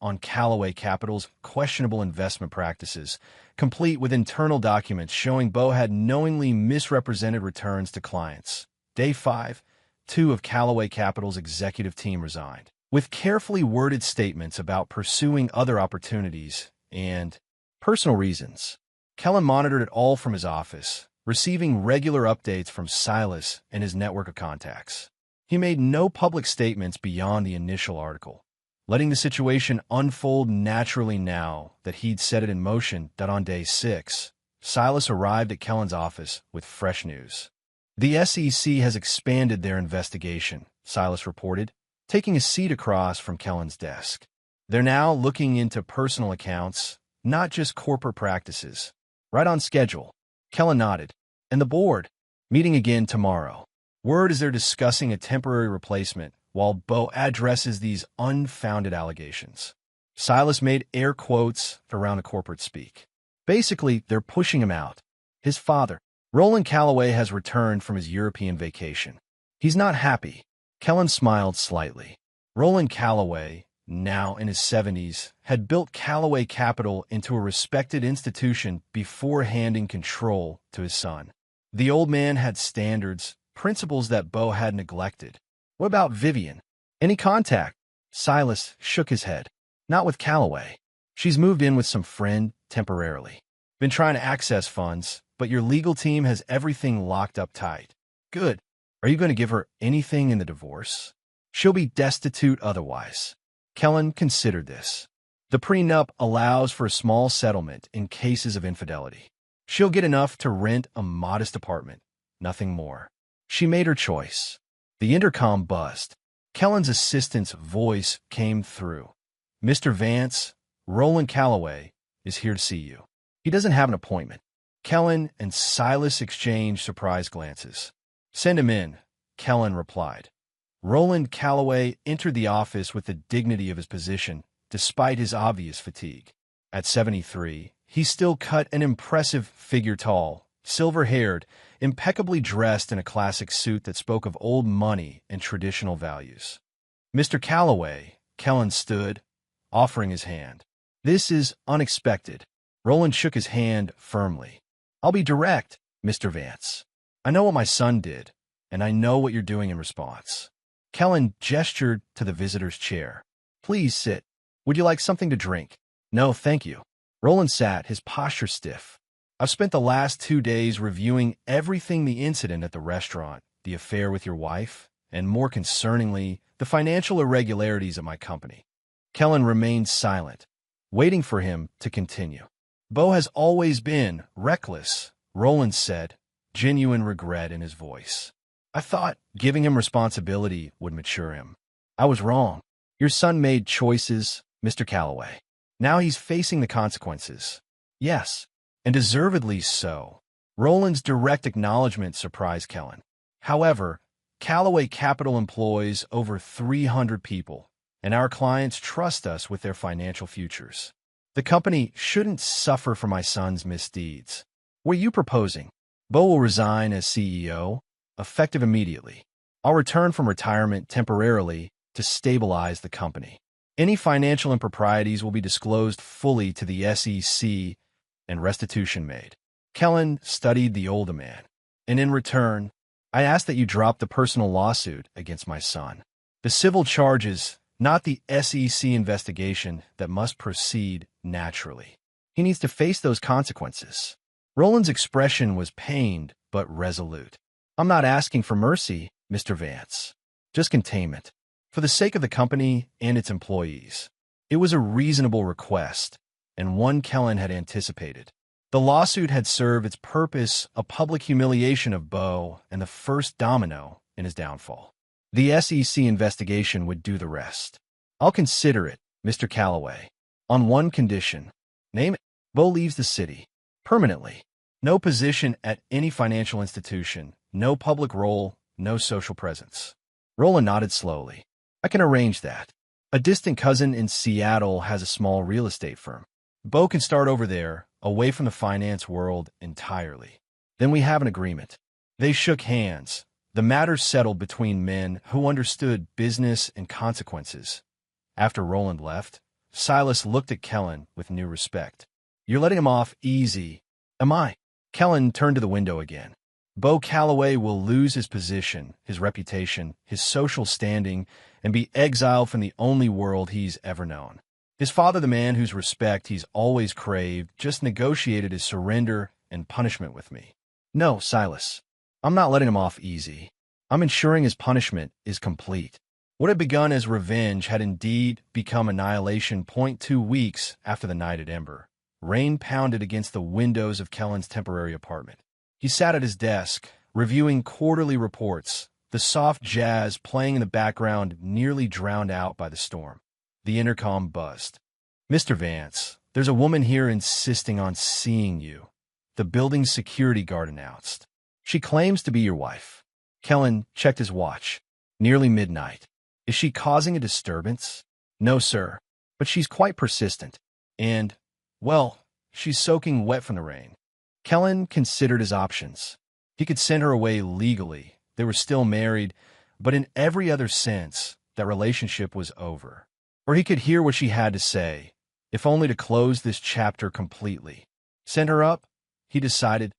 A: on Callaway Capital's questionable investment practices, complete with internal documents showing Bo had knowingly misrepresented returns to clients. Day 5. 2 of Callaway Capital's executive team resigned, with carefully worded statements about pursuing other opportunities and personal reasons. Kellen monitored it all from his office, receiving regular updates from Silas and his network of contacts. He made no public statements beyond the initial article, letting the situation unfold naturally now that he'd set it in motion. That on day 6, Silas arrived at Kellen's office with fresh news. The SEC has expanded their investigation, Silas reported, taking a seat across from Kellen's desk. They're now looking into personal accounts, not just corporate practices. Right on schedule. Kellen nodded. And the board? Meeting again tomorrow. Word is they're discussing a temporary replacement while Bo addresses these unfounded allegations. Silas made air quotes around the corporate speak. Basically, they're pushing him out. His father, Roland Callaway, has returned from his European vacation. He's not happy. Kellen smiled slightly. Roland Callaway, now in his 70s, had built Callaway Capital into a respected institution before handing control to his son. The old man had standards, principles that Bo had neglected. What about Vivian? Any contact? Silas shook his head. Not with Callaway. She's moved in with some friend temporarily. Been trying to access funds, but your legal team has everything locked up tight. Good. Are you going to give her anything in the divorce? She'll be destitute otherwise. Kellen considered this. The prenup allows for a small settlement in cases of infidelity. She'll get enough to rent a modest apartment, nothing more. She made her choice. The intercom buzzed. Kellen's assistant's voice came through. Mr. Vance, Roland Callaway is here to see you. He doesn't have an appointment. Kellen and Silas exchanged surprised glances. Send him in, Kellen replied. Roland Callaway entered the office with the dignity of his position, despite his obvious fatigue. At 73, he still cut an impressive figure, tall, silver-haired, impeccably dressed in a classic suit that spoke of old money and traditional values. Mr. Callaway, Kellen stood, offering his hand. This is unexpected. Roland shook his hand firmly. I'll be direct, Mr. Vance. I know what my son did, and I know what you're doing in response. Kellen gestured to the visitor's chair. Please sit. Would you like something to drink? No, thank you. Roland sat, his posture stiff. I've spent the last 2 days reviewing everything, the incident at the restaurant, the affair with your wife, and more concerningly, the financial irregularities at my company. Kellen remained silent, waiting for him to continue. Bo has always been reckless, Roland said, genuine regret in his voice. I thought giving him responsibility would mature him. I was wrong. Your son made choices, Mr. Callaway. Now he's facing the consequences. Yes, and deservedly so. Roland's direct acknowledgement surprised Kellen. However, Callaway Capital employs over 300 people, and our clients trust us with their financial futures. The company shouldn't suffer for my son's misdeeds. What are you proposing? Bo will resign as CEO, effective immediately. I'll return from retirement temporarily to stabilize the company. Any financial improprieties will be disclosed fully to the SEC and restitution made. Kellen studied the older man. And in return, I ask that you drop the personal lawsuit against my son. The civil charges, not the SEC investigation that must proceed naturally. He needs to face those consequences. Roland's expression was pained but resolute. I'm not asking for mercy, Mr. Vance. Just containment. For the sake of the company and its employees. It was a reasonable request, and one Kellen had anticipated. The lawsuit had served its purpose, a public humiliation of Bo and the first domino in his downfall. The SEC investigation would do the rest. I'll consider it, Mr. Callaway. On one condition. Name it. Bo leaves the city. Permanently. No position at any financial institution, no public role, no social presence. Roland nodded slowly. I can arrange that. A distant cousin in Seattle has a small real estate firm. Bo can start over there, away from the finance world entirely. Then we have an agreement. They shook hands. The matter settled between men who understood business and consequences. After Roland left, Silas looked at Kellen with new respect. You're letting him off easy. Am I? Kellen turned to the window again. Bo Calloway will lose his position, his reputation, his social standing, and be exiled from the only world he's ever known. His father, the man whose respect he's always craved, just negotiated his surrender and punishment with me. No, Silas. I'm not letting him off easy. I'm ensuring his punishment is complete. What had begun as revenge had indeed become annihilation. 2 weeks after the night at Ember, rain pounded against the windows of Kellen's temporary apartment. He sat at his desk, reviewing quarterly reports, the soft jazz playing in the background nearly drowned out by the storm. The intercom buzzed. Mr. Vance, there's a woman here insisting on seeing you, the building's security guard announced. She claims to be your wife. Kellen checked his watch. Nearly midnight. Is she causing a disturbance? No, sir, but she's quite persistent. And, well, she's soaking wet from the rain. Kellen considered his options. He could send her away legally. They were still married, but in every other sense, that relationship was over. Or he could hear what she had to say, if only to close this chapter completely. Send her up? He decided.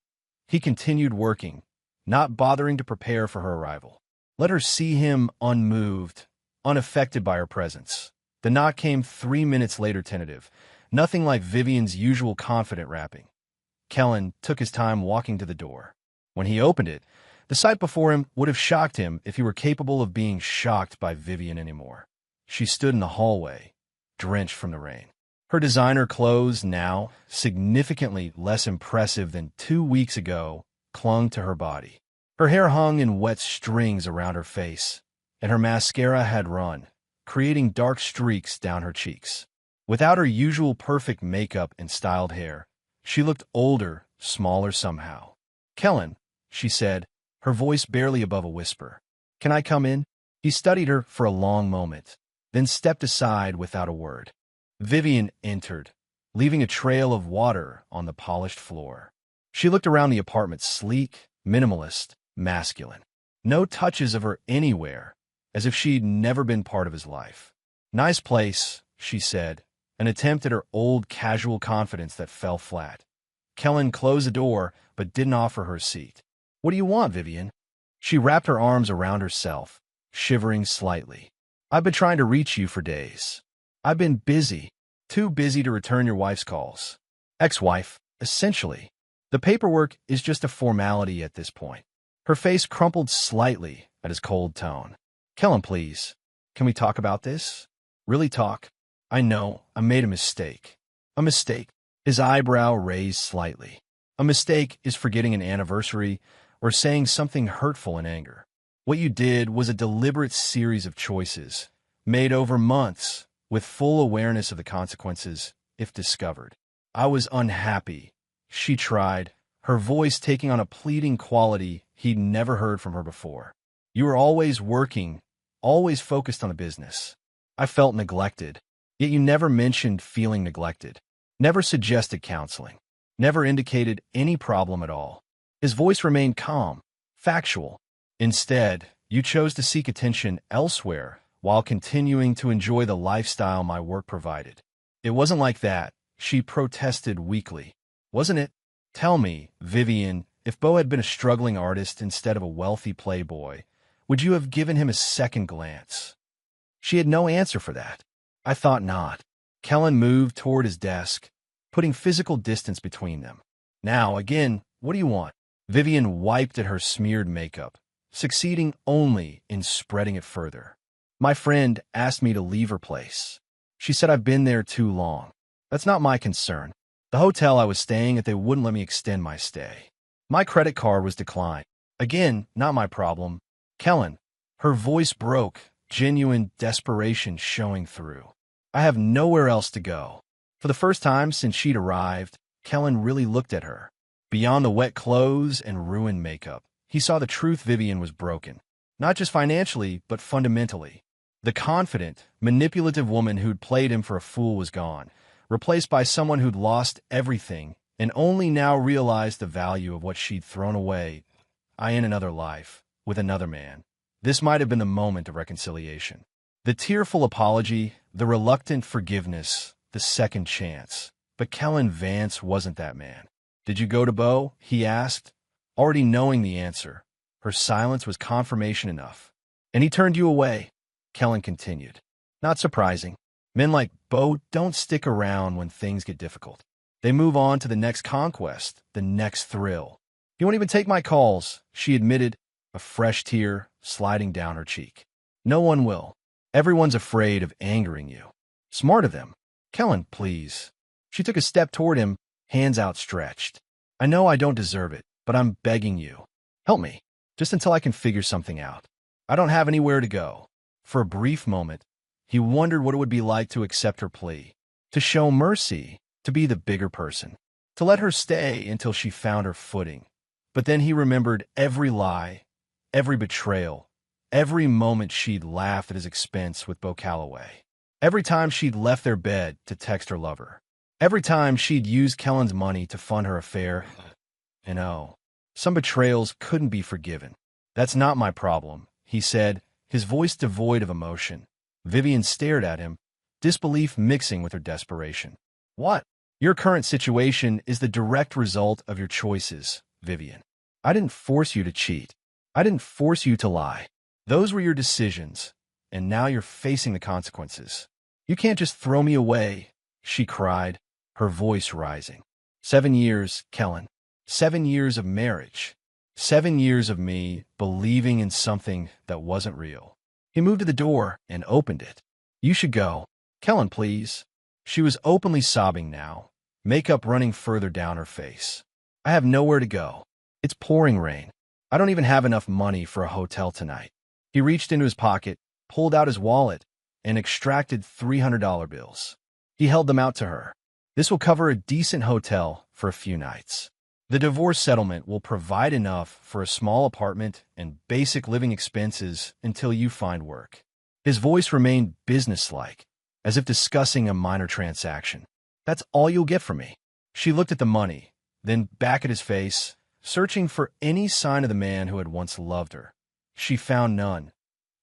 A: He continued working, not bothering to prepare for her arrival. Let her see him unmoved, unaffected by her presence. The knock came 3 minutes later, tentative, nothing like Vivian's usual confident rapping. Kellen took his time walking to the door. When he opened it, the sight before him would have shocked him if he were capable of being shocked by Vivian anymore. She stood in the hallway, drenched from the rain. Her designer clothes, now significantly less impressive than 2 weeks ago, clung to her body. Her hair hung in wet strings around her face, and her mascara had run, creating dark streaks down her cheeks. Without her usual perfect makeup and styled hair, she looked older, smaller somehow. Kellen, she said, her voice barely above a whisper. Can I come in? He studied her for a long moment, then stepped aside without a word. Vivian entered, leaving a trail of water on the polished floor. She looked around the apartment, sleek, minimalist, masculine. No touches of her anywhere, as if she'd never been part of his life. Nice place, she said, an attempt at her old casual confidence that fell flat. Kellen closed the door, but didn't offer her a seat. What do you want, Vivian? She wrapped her arms around herself, shivering slightly. I've been trying to reach you for days. I've been busy, too busy to return your wife's calls. Ex-wife, essentially. The paperwork is just a formality at this point. Her face crumpled slightly at his cold tone. Kellen, please, can we talk about this? Really talk? I know, I made a mistake. A mistake? His eyebrow raised slightly. A mistake is forgetting an anniversary or saying something hurtful in anger. What you did was a deliberate series of choices, made over months, with full awareness of the consequences, if discovered. I was unhappy. She tried, her voice taking on a pleading quality he'd never heard from her before. You were always working, always focused on the business. I felt neglected, yet you never mentioned feeling neglected, never suggested counseling, never indicated any problem at all. His voice remained calm, factual. Instead, you chose to seek attention elsewhere while continuing to enjoy the lifestyle my work provided. It wasn't like that, she protested weakly. Wasn't it? Tell me, Vivian, if Bo had been a struggling artist instead of a wealthy playboy, would you have given him a second glance? She had no answer for that. I thought not. Kellen moved toward his desk, putting physical distance between them. Now, again, what do you want? Vivian wiped at her smeared makeup, succeeding only in spreading it further. My friend asked me to leave her place. She said I've been there too long. That's not my concern. The hotel I was staying at, they wouldn't let me extend my stay. My credit card was declined. Again, not my problem. Kellen, her voice broke, genuine desperation showing through. I have nowhere else to go. For the first time since she'd arrived, Kellen really looked at her. Beyond the wet clothes and ruined makeup, he saw the truth. Vivian was broken. Not just financially, but fundamentally. The confident, manipulative woman who'd played him for a fool was gone, replaced by someone who'd lost everything and only now realized the value of what she'd thrown away in another life, with another man. This might have been the moment of reconciliation. The tearful apology, the reluctant forgiveness, the second chance. But Kellen Vance wasn't that man. "Did you go to Bo?" he asked, already knowing the answer. Her silence was confirmation enough. "And he turned you away," Kellen continued. "Not surprising. Men like Bo don't stick around when things get difficult. They move on to the next conquest, the next thrill. He won't even take my calls," she admitted, a fresh tear sliding down her cheek. "No one will. Everyone's afraid of angering you." "Smart of them. Kellen, please." She took a step toward him, hands outstretched. "I know I don't deserve it, but I'm begging you. Help me, just until I can figure something out. I don't have anywhere to go." For a brief moment, he wondered what it would be like to accept her plea, to show mercy, to be the bigger person, to let her stay until she found her footing. But then he remembered every lie, every betrayal, every moment she'd laughed at his expense with Bo Calloway, every time she'd left their bed to text her lover, every time she'd used Kellen's money to fund her affair. And some betrayals couldn't be forgiven. "That's not my problem," he said, his voice devoid of emotion. Vivian stared at him, disbelief mixing with her desperation. "What? Your current situation is the direct result of your choices, Vivian. I didn't force you to cheat. I didn't force you to lie. Those were your decisions, and now you're facing the consequences. You can't just throw me away," she cried, her voice rising. 7 years, Kellen. 7 years of marriage. 7 years of me believing in something that wasn't real. He moved to the door and opened it. "You should go. Kellen, please." She was openly sobbing now, makeup running further down her face. "I have nowhere to go. It's pouring rain. I don't even have enough money for a hotel tonight." He reached into his pocket, pulled out his wallet, and extracted $300 bills. He held them out to her. "This will cover a decent hotel for a few nights. The divorce settlement will provide enough for a small apartment and basic living expenses until you find work." His voice remained businesslike, as if discussing a minor transaction. "That's all you'll get from me." She looked at the money, then back at his face, searching for any sign of the man who had once loved her. She found none.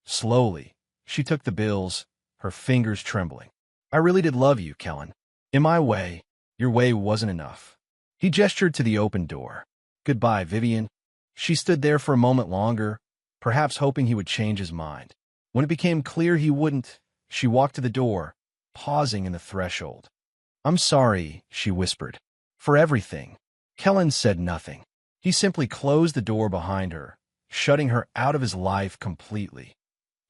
A: Slowly, she took the bills, her fingers trembling. "I really did love you, Kellen. In my way, your way wasn't enough." He gestured to the open door. "Goodbye, Vivian." She stood there for a moment longer, perhaps hoping he would change his mind. When it became clear he wouldn't, she walked to the door, pausing in the threshold. "I'm sorry," she whispered, "for everything." Kellen said nothing. He simply closed the door behind her, shutting her out of his life completely.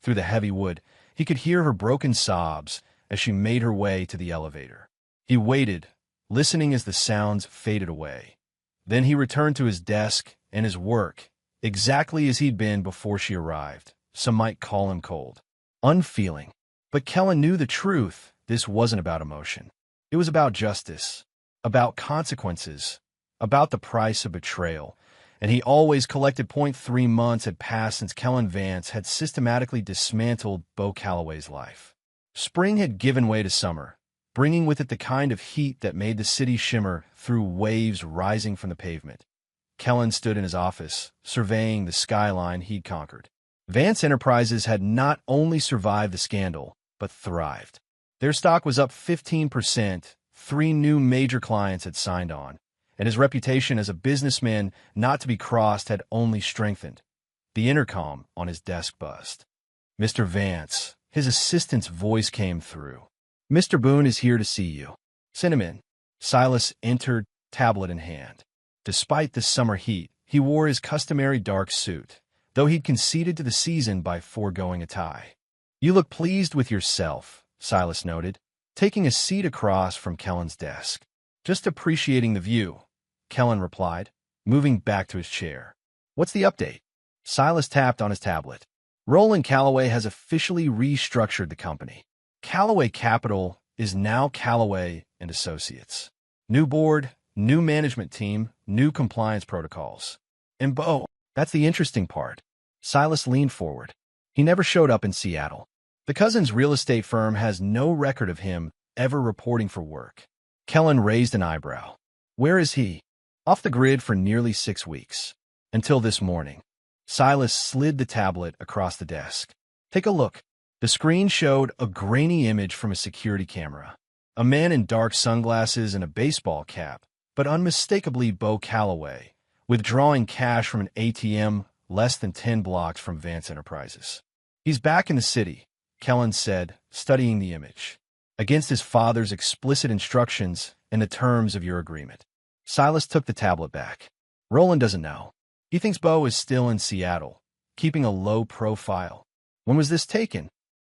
A: Through the heavy wood, he could hear her broken sobs as she made her way to the elevator. He waited, listening as the sounds faded away. Then he returned to his desk and his work, exactly as he'd been before she arrived. Some might call him cold, unfeeling. But Kellen knew the truth. This wasn't about emotion. It was about justice, about consequences, about the price of betrayal. And he always collected. 3 months had passed since Kellen Vance had systematically dismantled Bo Calloway's life. Spring had given way to summer, bringing with it the kind of heat that made the city shimmer through waves rising from the pavement. Kellen stood in his office, surveying the skyline he'd conquered. Vance Enterprises had not only survived the scandal, but thrived. Their stock was up 15%, 3 new major clients had signed on, and his reputation as a businessman not to be crossed had only strengthened. The intercom on his desk buzzed. "Mr. Vance," his assistant's voice came through. "Mr. Boone is here to see you." "Cinnamon." Silas entered, tablet in hand. Despite the summer heat, he wore his customary dark suit, though he'd conceded to the season by foregoing a tie. "You look pleased with yourself," Silas noted, taking a seat across from Kellen's desk. "Just appreciating the view," Kellen replied, moving back to his chair. "What's the update?" Silas tapped on his tablet. "Roland Calloway has officially restructured the company. Calloway Capital is now Calloway and Associates. New board, new management team, new compliance protocols. And Bo, that's the interesting part. Silas leaned forward. He never showed up in Seattle. The cousin's real estate firm has no record of him ever reporting for work. Kellen raised an eyebrow. Where is he? Off the grid for nearly 6 weeks. Until this morning. Silas slid the tablet across the desk. Take a look. The screen showed a grainy image from a security camera. A man in dark sunglasses and a baseball cap, but unmistakably Bo Calloway, withdrawing cash from an ATM less than 10 blocks from Vance Enterprises. He's back in the city, Kellen said, studying the image. Against his father's explicit instructions and the terms of your agreement. Silas took the tablet back. Roland doesn't know. He thinks Bo is still in Seattle, keeping a low profile. When was this taken?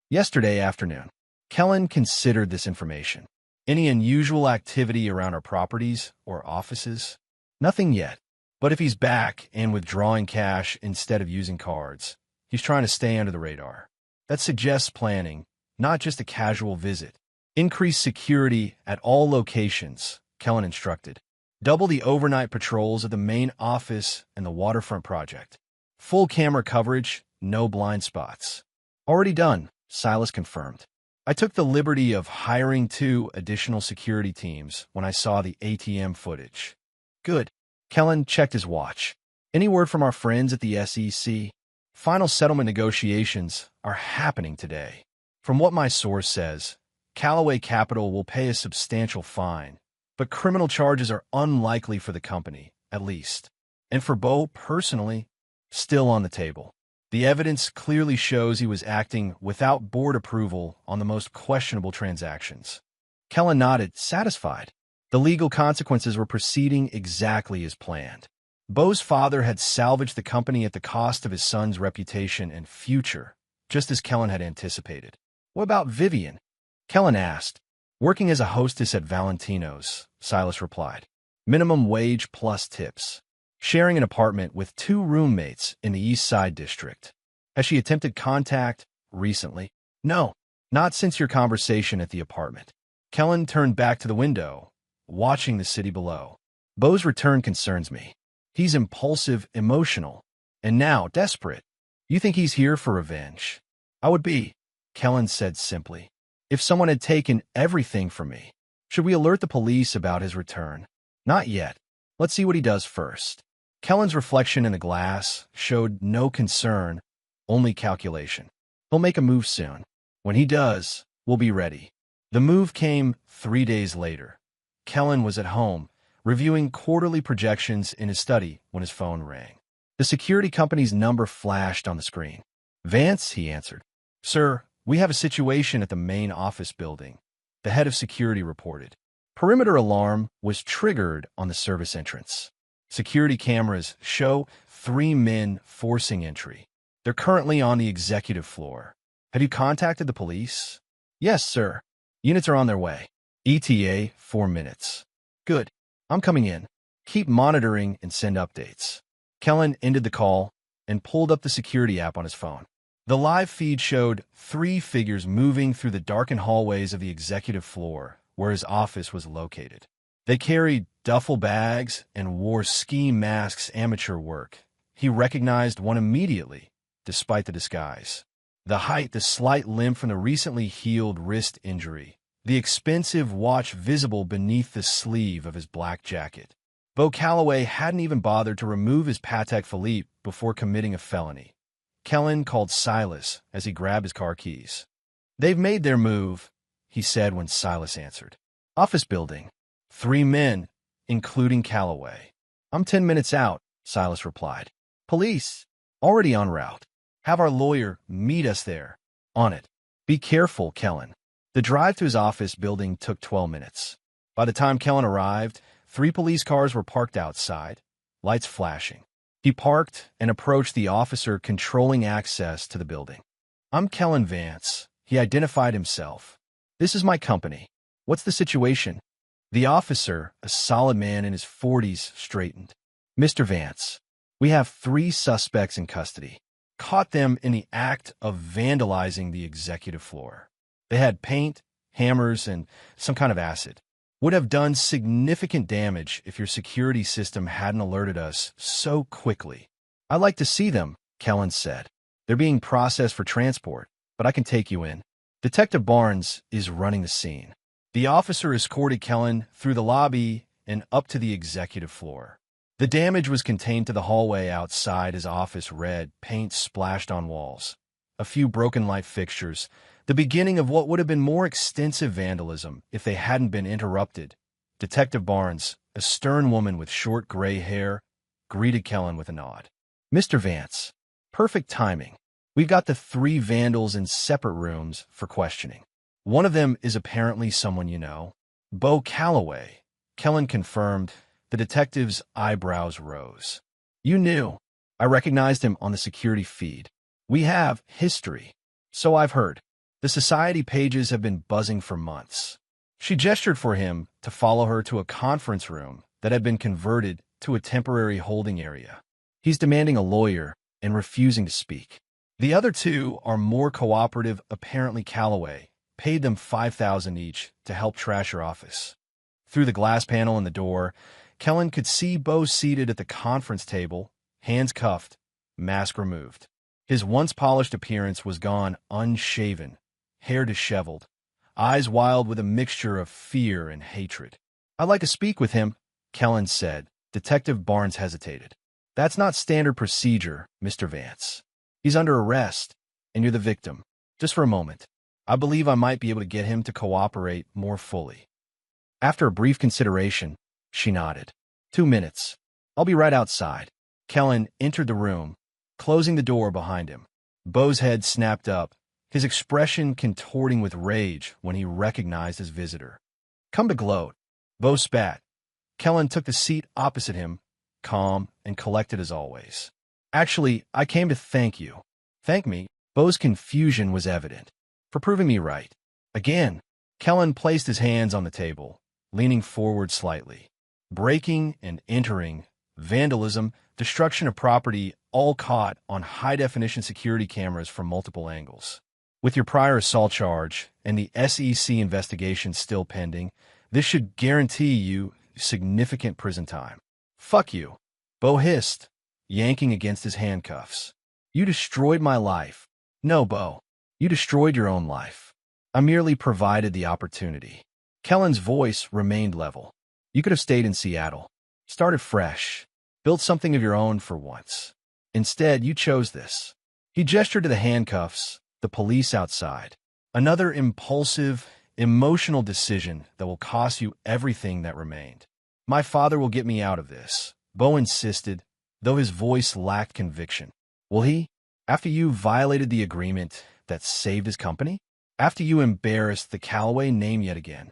A: Yesterday afternoon. Kellen considered this information. Any unusual activity around our properties or offices? Nothing yet. But if he's back and withdrawing cash instead of using cards, he's trying to stay under the radar. That suggests planning, not just a casual visit. Increase security at all locations, Kellen instructed. Double the overnight patrols at the main office and the waterfront project. Full camera coverage, no blind spots. Already done, Silas confirmed. I took the liberty of hiring 2 additional security teams when I saw the ATM footage. Good. Kellen checked his watch. Any word from our friends at the SEC? Final settlement negotiations are happening today. From what my source says, Callaway Capital will pay a substantial fine, but criminal charges are unlikely for the company, at least. And for Bo, personally, still on the table. The evidence clearly shows he was acting without board approval on the most questionable transactions. Kellen nodded, satisfied. The legal consequences were proceeding exactly as planned. Bo's father had salvaged the company at the cost of his son's reputation and future, just as Kellen had anticipated. What about Vivian? Kellen asked. Working as a hostess at Valentino's, Silas replied. Minimum wage plus tips. Sharing an apartment with 2 roommates in the East Side District. Has she attempted contact recently? No, not since your conversation at the apartment. Kellen turned back to the window, watching the city below. Bo's return concerns me. He's impulsive, emotional, and now desperate. You think he's here for revenge? I would be, Kellen said simply, if someone had taken everything from me. Should we alert the police about his return? Not yet. Let's see what he does first. Kellen's reflection in the glass showed no concern, only calculation. He'll make a move soon. When he does, we'll be ready. The move came 3 days later. Kellen was at home, reviewing quarterly projections in his study when his phone rang. The security company's number flashed on the screen. Vance, he answered. Sir, we have a situation at the main office building, the head of security reported. Perimeter alarm was triggered on the service entrance. Security cameras show 3 men forcing entry. They're currently on the executive floor. Have you contacted the police? Yes, sir. Units are on their way. ETA 4 minutes. Good. I'm coming in. Keep monitoring and send updates. Kellen ended the call and pulled up the security app on his phone. The live feed showed 3 figures moving through the darkened hallways of the executive floor where his office was located. They carried duffel bags and wore ski masks. Amateur work. He recognized one immediately, despite the disguise. The height, the slight limp from the recently healed wrist injury, the expensive watch visible beneath the sleeve of his black jacket. Bo Calloway hadn't even bothered to remove his Patek Philippe before committing a felony. Kellen called Silas as he grabbed his car keys. They've made their move, he said when Silas answered. Office building. 3 men, including Calloway. I'm 10 minutes out, Silas replied. Police. Already en route. Have our lawyer meet us there. On it. Be careful, Kellen. The drive to his office building took 12 minutes. By the time Kellen arrived, 3 police cars were parked outside, lights flashing. He parked and approached the officer controlling access to the building. I'm Kellen Vance. He identified himself. This is my company. What's the situation? The officer, a solid man in his 40s, straightened. Mr. Vance, we have 3 suspects in custody. Caught them in the act of vandalizing the executive floor. They had paint, hammers, and some kind of acid. Would have done significant damage if your security system hadn't alerted us so quickly. I'd like to see them, Kellen said. "They're being processed for transport, but I can take you in." Detective Barnes is running the scene. The officer escorted Kellen through the lobby and up to the executive floor. The damage was contained to the hallway outside his office. Red paint splashed on walls. A few broken light fixtures, the beginning of what would have been more extensive vandalism if they hadn't been interrupted. Detective Barnes, a stern woman with short gray hair, greeted Kellen with a nod. "Mr. Vance, perfect timing. We've got the 3 vandals in separate rooms for questioning. One of them is apparently someone you know. Bo Calloway." Kellen confirmed. The detective's eyebrows rose. "You knew. I recognized him on the security feed. We have history. So I've heard. The society pages have been buzzing for months." She gestured for him to follow her to a conference room that had been converted to a temporary holding area. "He's demanding a lawyer and refusing to speak. The other 2 are more cooperative. Apparently Calloway paid them $5,000 each to help trash her office." Through the glass panel in the door, Kellen could see Bo seated at the conference table, hands cuffed, mask removed. His once polished appearance was gone, unshaven, hair disheveled, eyes wild with a mixture of fear and hatred. "I'd like to speak with him," Kellen said. Detective Barnes hesitated. "That's not standard procedure, Mr. Vance. He's under arrest, and you're the victim. Just for a moment. I believe I might be able to get him to cooperate more fully." After a brief consideration, she nodded. 2 minutes. I'll be right outside." Kellen entered the room, closing the door behind him. Bo's head snapped up, his expression contorting with rage when he recognized his visitor. "Come to gloat." Bo spat. Kellen took the seat opposite him, calm and collected as always. "Actually, I came to thank you." "Thank me?" Bo's confusion was evident. "For proving me right." Again, Kellen placed his hands on the table, leaning forward slightly. "Breaking and entering, vandalism, destruction of property, all caught on high-definition security cameras from multiple angles. With your prior assault charge and the SEC investigation still pending, this should guarantee you significant prison time." "Fuck you," Bo hissed, yanking against his handcuffs. "You destroyed my life." "No, Bo. You destroyed your own life. I merely provided the opportunity." Kellen's voice remained level. "You could have stayed in Seattle, started fresh, built something of your own for once. Instead, you chose this." He gestured to the handcuffs, the police outside. "Another impulsive, emotional decision that will cost you everything that remained." "My father will get me out of this," Bo insisted, though his voice lacked conviction. "Will he? After you violated the agreement that saved his company? After you embarrassed the Calloway name yet again?"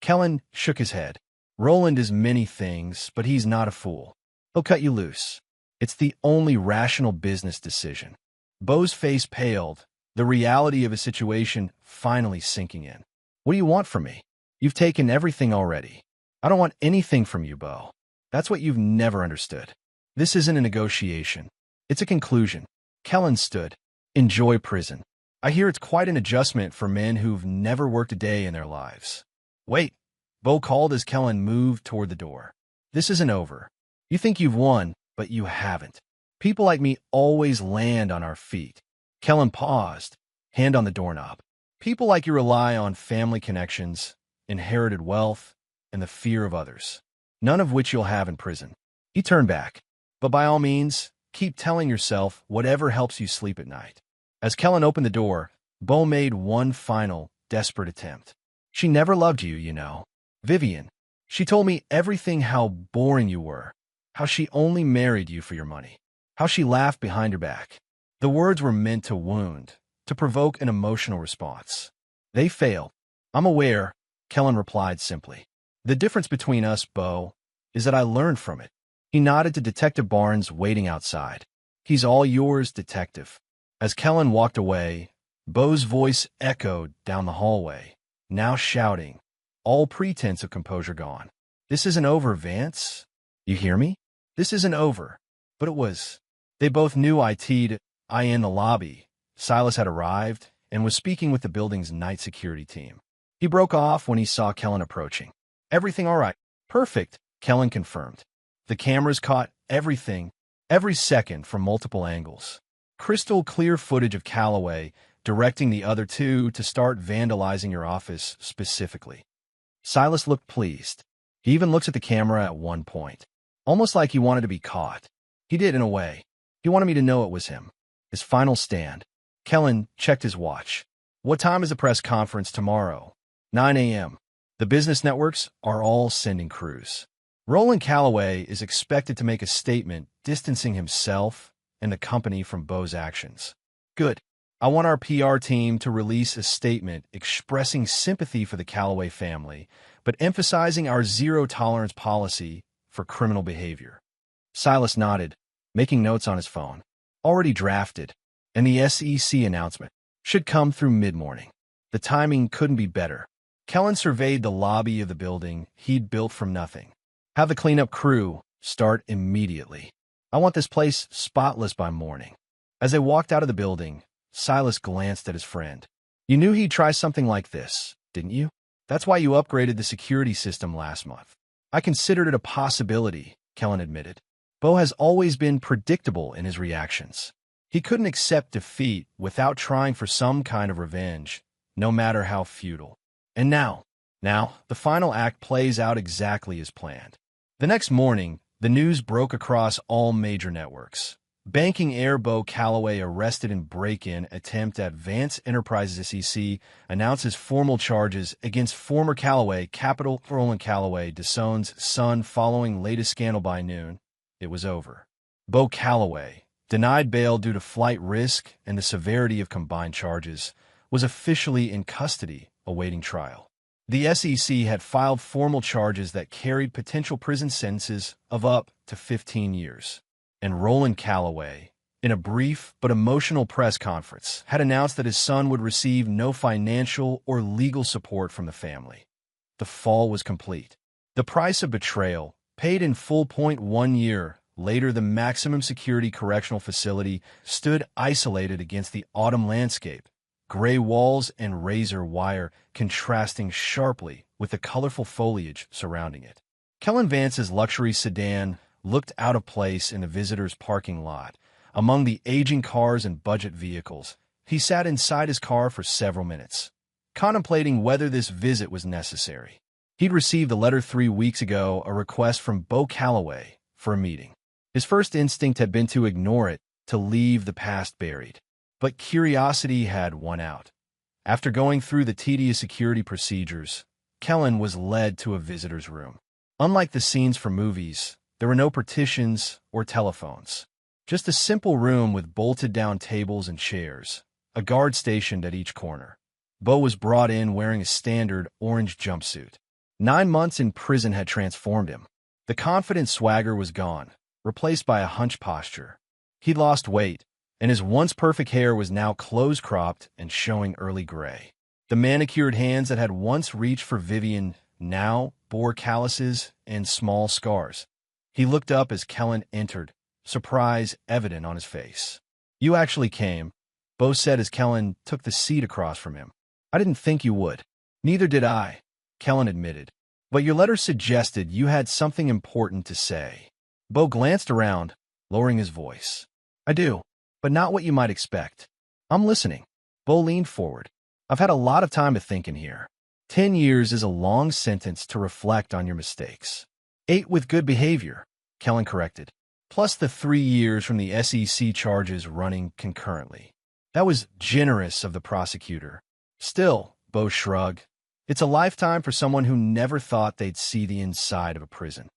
A: Kellen shook his head. "Roland is many things, but he's not a fool. He'll cut you loose. It's the only rational business decision." Bo's face paled, the reality of his situation finally sinking in. "What do you want from me? You've taken everything already. I don't want anything from you, Bo. That's what you've never understood. This isn't a negotiation. It's a conclusion." Kellen stood. "Enjoy prison. I hear it's quite an adjustment for men who've never worked a day in their lives." "Wait," Bo called as Kellen moved toward the door. "This isn't over. You think you've won, but you haven't. People like me always land on our feet." Kellen paused, hand on the doorknob. "People like you rely on family connections, inherited wealth, and the fear of others, none of which you'll have in prison." He turned back. "But by all means, keep telling yourself whatever helps you sleep at night." As Kellen opened the door, Bo made one final, desperate attempt. "She never loved you, you know. Vivian. She told me everything, how boring you were, how she only married you for your money, how she laughed behind your back." The words were meant to wound, to provoke an emotional response. "They failed. I'm aware," Kellen replied simply. "The difference between us, Bo, is that I learned from it." He nodded to Detective Barnes waiting outside. "He's all yours, Detective." As Kellen walked away, Bo's voice echoed down the hallway, now shouting, all pretense of composure gone. "This isn't over, Vance. You hear me? This isn't over." But it was. They both knew IT'd in the lobby. Silas had arrived and was speaking with the building's night security team. He broke off when he saw Kellen approaching. "Everything all right?" "Perfect," Kellen confirmed. "The cameras caught everything, every second from multiple angles. Crystal clear footage of Calloway directing the other two to start vandalizing your office specifically. Silas looked pleased. He even looks at the camera at one point, almost like he wanted to be caught. He did in a way. He wanted me to know it was him. His final stand. Kellen checked his watch. What time is the press conference tomorrow? 9 a.m. The business networks are all sending crews. Roland Calloway is expected to make a statement distancing himself and the company from Beau's actions. Good. I want our PR team to release a statement expressing sympathy for the Calloway family, but emphasizing our zero-tolerance policy for criminal behavior. Silas nodded, making notes on his phone. Already drafted, and the SEC announcement should come through mid-morning. The timing couldn't be better. Kellen surveyed the lobby of the building he'd built from nothing. Have the cleanup crew start immediately. I want this place spotless by morning. As they walked out of the building, Silas glanced at his friend. You knew he'd try something like this, didn't you? That's why you upgraded the security system last month. I considered it a possibility, Kellen admitted. Beau has always been predictable in his reactions. He couldn't accept defeat without trying for some kind of revenge, no matter how futile. And now, the final act plays out exactly as planned. The next morning, the news broke across all major networks. Banking heir Beau Calloway arrested in break-in attempt at Vance Enterprises. SEC announces formal charges against former Calloway capital Roland Calloway, DeSone's son, following latest scandal by noon. It was over. Beau Calloway, denied bail due to flight risk and the severity of combined charges, was officially in custody awaiting trial. The SEC had filed formal charges that carried potential prison sentences of up to 15 years. And Roland Calloway, in a brief but emotional press conference, had announced that his son would receive no financial or legal support from the family. The fall was complete. The price of betrayal, paid in full. 1 year later, the maximum security correctional facility stood isolated against the autumn landscape, gray walls and razor wire contrasting sharply with the colorful foliage surrounding it. Kellen Vance's luxury sedan looked out of place in the visitors' parking lot. Among the aging cars and budget vehicles, he sat inside his car for several minutes, contemplating whether this visit was necessary. He'd received a letter 3 weeks ago, a request from Beau Calloway for a meeting. His first instinct had been to ignore it, to leave the past buried. But curiosity had won out. After going through the tedious security procedures, Kellen was led to a visitor's room. Unlike the scenes from movies, there were no partitions or telephones. Just a simple room with bolted-down tables and chairs, a guard stationed at each corner. Beau was brought in wearing a standard orange jumpsuit. 9 months in prison had transformed him. The confident swagger was gone, replaced by a hunched posture. He'd lost weight, and his once perfect hair was now close-cropped and showing early gray. The manicured hands that had once reached for Vivian now bore calluses and small scars. He looked up as Kellen entered, surprise evident on his face. You actually came, Beau said as Kellen took the seat across from him. I didn't think you would. Neither did I, Kellen admitted. But your letter suggested you had something important to say. Beau glanced around, lowering his voice. I do, but not what you might expect. I'm listening. Beau leaned forward. I've had a lot of time to think in here. 10 years is a long sentence to reflect on your mistakes. 8 with good behavior, Kellen corrected, plus the 3 years from the SEC charges running concurrently. That was generous of the prosecutor. Still, Beau shrugged. It's a lifetime for someone who never thought they'd see the inside of a prison.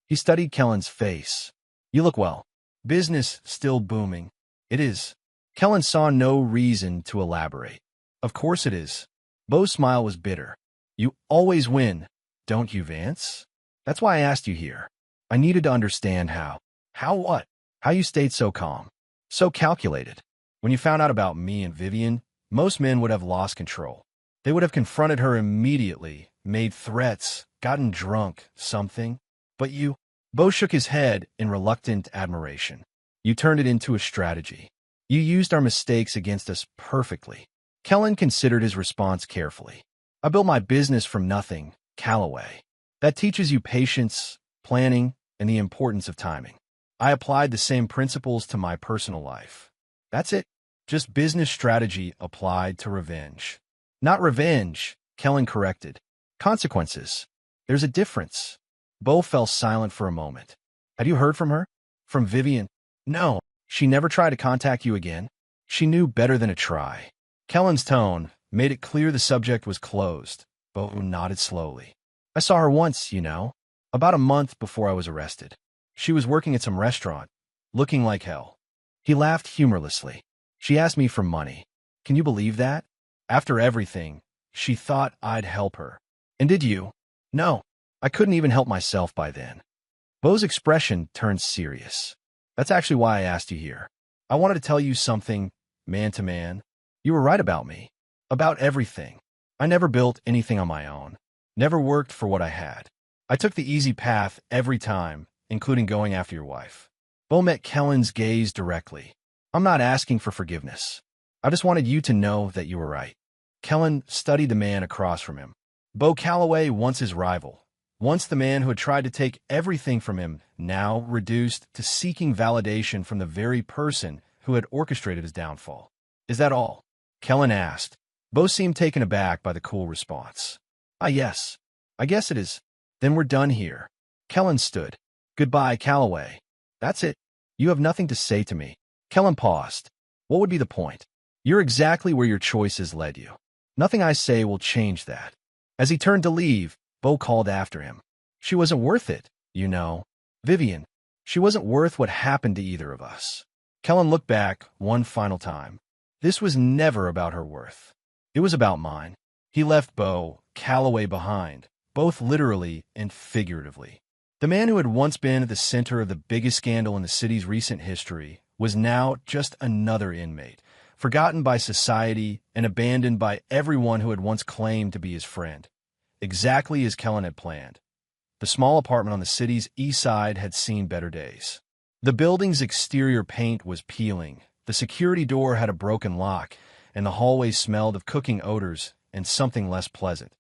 A: He studied Kellen's face. You look well. Business still booming. It is. Kellen saw no reason to elaborate. Of course it is. Beau's smile was bitter. You always win, don't you, Vance? That's why I asked you here. I needed to understand how. How what? How you stayed so calm, so calculated. When you found out about me and Vivian, most men would have lost control. They would have confronted her immediately, made threats, gotten drunk, something. But you... Beau shook his head in reluctant admiration. You turned it into a strategy. You used our mistakes against us perfectly. Kellen considered his response carefully. I built my business from nothing, Calloway. That teaches you patience, planning, and the importance of timing. I applied the same principles to my personal life. That's it. Just business strategy applied to revenge. Not revenge, Kellen corrected. Consequences. There's a difference. Bo fell silent for a moment. Had you heard from her? From Vivian? No. She never tried to contact you again? She knew better than to try. Kellen's tone made it clear the subject was closed. Bo nodded slowly. I saw her once, about a month before I was arrested. She was working at some restaurant, looking like hell. He laughed humorlessly. She asked me for money. Can you believe that? After everything, she thought I'd help her. And did you? No. I couldn't even help myself by then. Bo's expression turned serious. That's actually why I asked you here. I wanted to tell you something, man to man. You were right about me. About everything. I never built anything on my own. Never worked for what I had. I took the easy path every time, including going after your wife. Bo met Kellen's gaze directly. I'm not asking for forgiveness. I just wanted you to know that you were right. Kellen studied the man across from him. Bo Calloway, once his rival, once the man who had tried to take everything from him, now reduced to seeking validation from the very person who had orchestrated his downfall. Is that all? Kellen asked. Bo seemed taken aback by the cool response. Yes. I guess it is. Then we're done here. Kellen stood. Goodbye, Calloway. That's it. You have nothing to say to me. Kellen paused. What would be the point? You're exactly where your choices led you. Nothing I say will change that. As he turned to leave, Bo called after him. She wasn't worth it, Vivian. She wasn't worth what happened to either of us. Kellen looked back one final time. This was never about her worth. It was about mine. He left Bo Calloway behind, both literally and figuratively. The man who had once been at the center of the biggest scandal in the city's recent history was now just another inmate, forgotten by society and abandoned by everyone who had once claimed to be his friend. Exactly as Kellen had planned. The small apartment on the city's east side had seen better days. The building's exterior paint was peeling, the security door had a broken lock, and the hallway smelled of cooking odors and something less pleasant.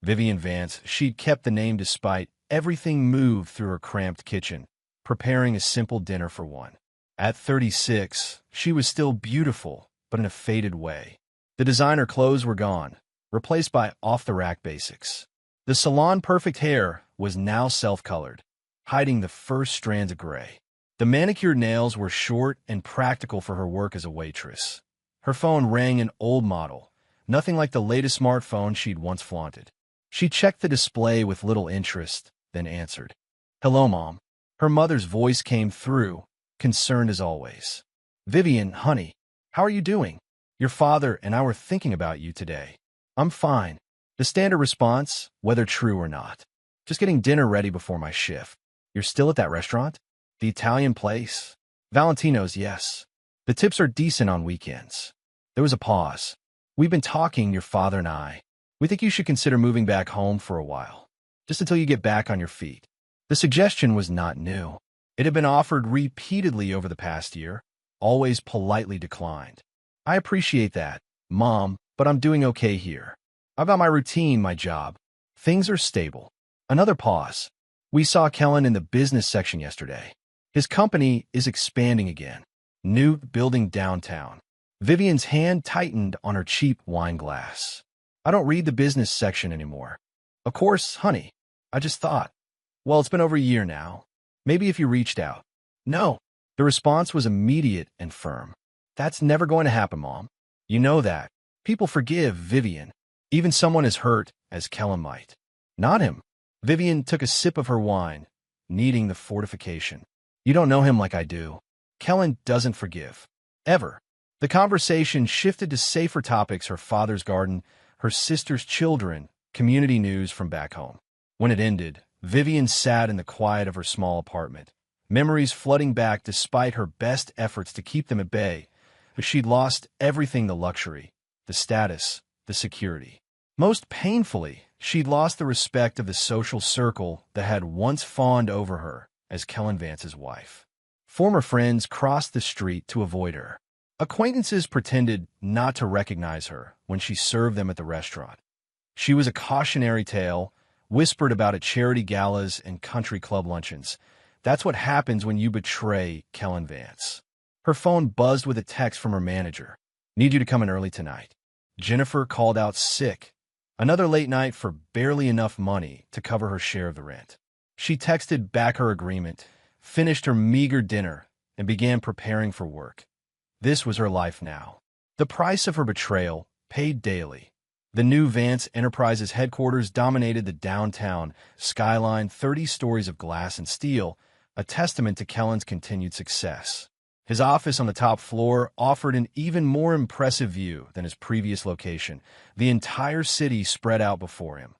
A: Vivian Vance, she'd kept the name despite everything moved through her cramped kitchen, preparing a simple dinner for one. At 36, she was still beautiful, but in a faded way. The designer clothes were gone, replaced by off-the-rack basics. The salon-perfect hair was now self-colored, hiding the first strands of gray. The manicured nails were short and practical for her work as a waitress. Her phone rang an old model, nothing like the latest smartphone she'd once flaunted. She checked the display with little interest, then answered. Hello, Mom. Her mother's voice came through, concerned as always. Vivian, honey, how are you doing? Your father and I were thinking about you today. I'm fine. The standard response, whether true or not. Just getting dinner ready before my shift. You're still at that restaurant? The Italian place? Valentino's, yes. The tips are decent on weekends. There was a pause. We've been talking, your father and I. We think you should consider moving back home for a while, just until you get back on your feet. The suggestion was not new. It had been offered repeatedly over the past year, always politely declined. I appreciate that, Mom, but I'm doing okay here. I've got my routine, my job. Things are stable. Another pause. We saw Kellen in the business section yesterday. His company is expanding again. New building downtown. Vivian's hand tightened on her cheap wine glass. I don't read the business section anymore. Of course, honey. I just thought. Well, it's been over a year now. Maybe if you reached out. No. The response was immediate and firm. That's never going to happen, Mom. You know that. People forgive Vivian. Even someone as hurt as Kellen might. Not him. Vivian took a sip of her wine, needing the fortification. You don't know him like I do. Kellen doesn't forgive. Ever. The conversation shifted to safer topics: her father's garden, her sister's children, community news from back home. When it ended, Vivian sat in the quiet of her small apartment, memories flooding back despite her best efforts to keep them at bay. But she'd lost everything: the luxury, the status, the security. Most painfully, she'd lost the respect of the social circle that had once fawned over her as Kellen Vance's wife. Former friends crossed the street to avoid her. Acquaintances pretended not to recognize her when she served them at the restaurant. She was a cautionary tale, whispered about at charity galas and country club luncheons. That's what happens when you betray Kellen Vance. Her phone buzzed with a text from her manager. "Need you to come in early tonight." Jennifer called out sick. Another late night for barely enough money to cover her share of the rent. She texted back her agreement, finished her meager dinner, and began preparing for work. This was her life now. The price of her betrayal, paid daily. The new Vance Enterprises headquarters dominated the downtown skyline, 30 stories of glass and steel, a testament to Kellen's continued success. His office on the top floor offered an even more impressive view than his previous location. The entire city spread out before him.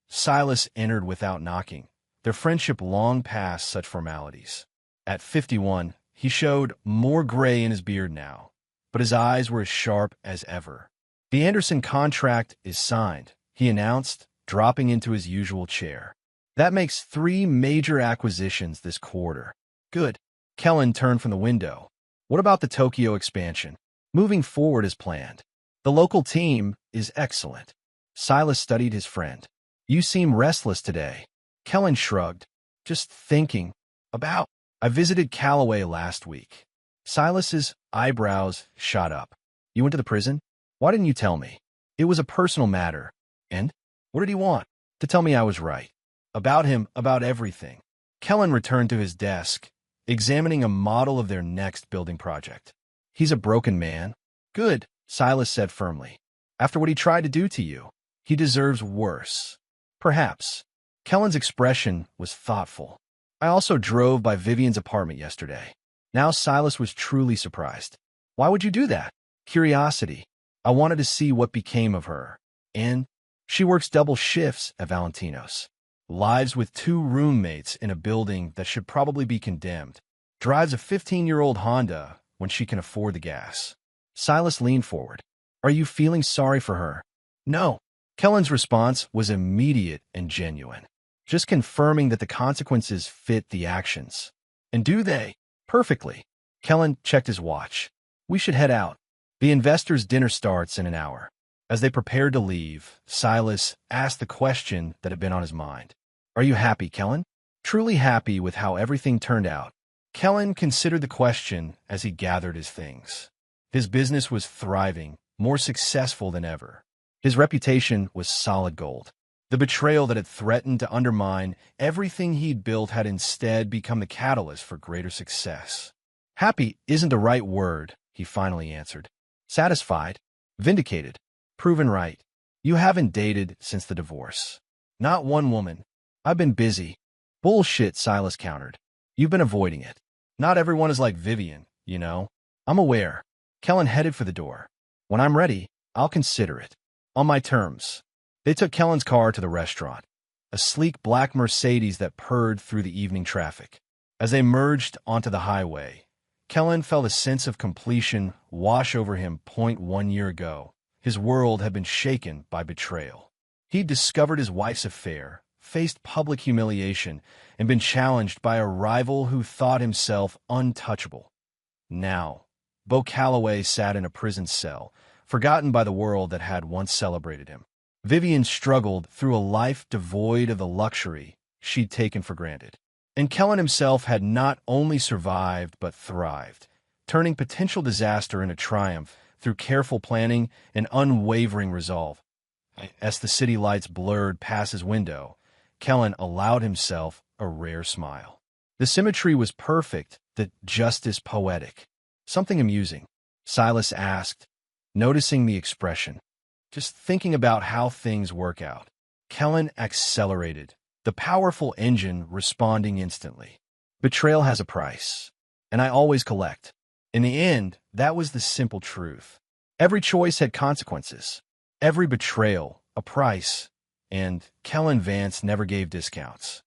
A: Silas entered without knocking, their friendship long past such formalities. At 51, he showed more gray in his beard now, but his eyes were as sharp as ever. "The Anderson contract is signed," he announced, dropping into his usual chair. "That makes 3 major acquisitions this quarter." "Good." Kellen turned from the window. "What about the Tokyo expansion?" "Moving forward as planned. The local team is excellent." Silas studied his friend. "You seem restless today." Kellen shrugged. "Just thinking about—" "I visited Callaway last week." Silas's eyebrows shot up. "You went to the prison? Why didn't you tell me?" "It was a personal matter." "And? What did he want?" "To tell me I was right. About him, about everything." Kellen returned to his desk, examining a model of their next building project. "He's a broken man." "Good," Silas said firmly. "After what he tried to do to you, he deserves worse." "Perhaps." Kellen's expression was thoughtful. "I also drove by Vivian's apartment yesterday." Now Silas was truly surprised. "Why would you do that?" "Curiosity. I wanted to see what became of her. And she works double shifts at Valentino's. Lives with 2 roommates in a building that should probably be condemned. Drives a 15-year-old Honda when she can afford the gas." Silas leaned forward. "Are you feeling sorry for her?" "No." Kellen's response was immediate and genuine. "Just confirming that the consequences fit the actions." "And do they?" "Perfectly." Kellen checked his watch. "We should head out. The investors' dinner starts in an hour." As they prepared to leave, Silas asked the question that had been on his mind. "Are you happy, Kellen? Truly happy with how everything turned out?" Kellen considered the question as he gathered his things. His business was thriving, more successful than ever. His reputation was solid gold. The betrayal that had threatened to undermine everything he'd built had instead become the catalyst for greater success. "Happy isn't the right word," he finally answered. "Satisfied, vindicated, proven right. You haven't dated since the divorce." "Not one woman. I've been busy." "Bullshit," Silas countered. "You've been avoiding it. Not everyone is like Vivian, you know." "I'm aware." Kellen headed for the door. "When I'm ready, I'll consider it. On my terms." They took Kellen's car to the restaurant, a sleek black Mercedes that purred through the evening traffic. As they merged onto the highway, Kellen felt a sense of completion wash over him. 1 year ago, his world had been shaken by betrayal. He'd discovered his wife's affair, faced public humiliation, and been challenged by a rival who thought himself untouchable. Now, Bo Calloway sat in a prison cell, forgotten by the world that had once celebrated him. Vivian struggled through a life devoid of the luxury she'd taken for granted. And Kellen himself had not only survived but thrived, turning potential disaster into triumph through careful planning and unwavering resolve. As the city lights blurred past his window, Kellen allowed himself a rare smile. The symmetry was perfect, the justice poetic. "Something amusing?" Silas asked, noticing the expression. "Just thinking about how things work out." Kellen accelerated, the powerful engine responding instantly. "Betrayal has a price, and I always collect." In the end, that was the simple truth. Every choice had consequences. Every betrayal, a price, and Kellen Vance never gave discounts.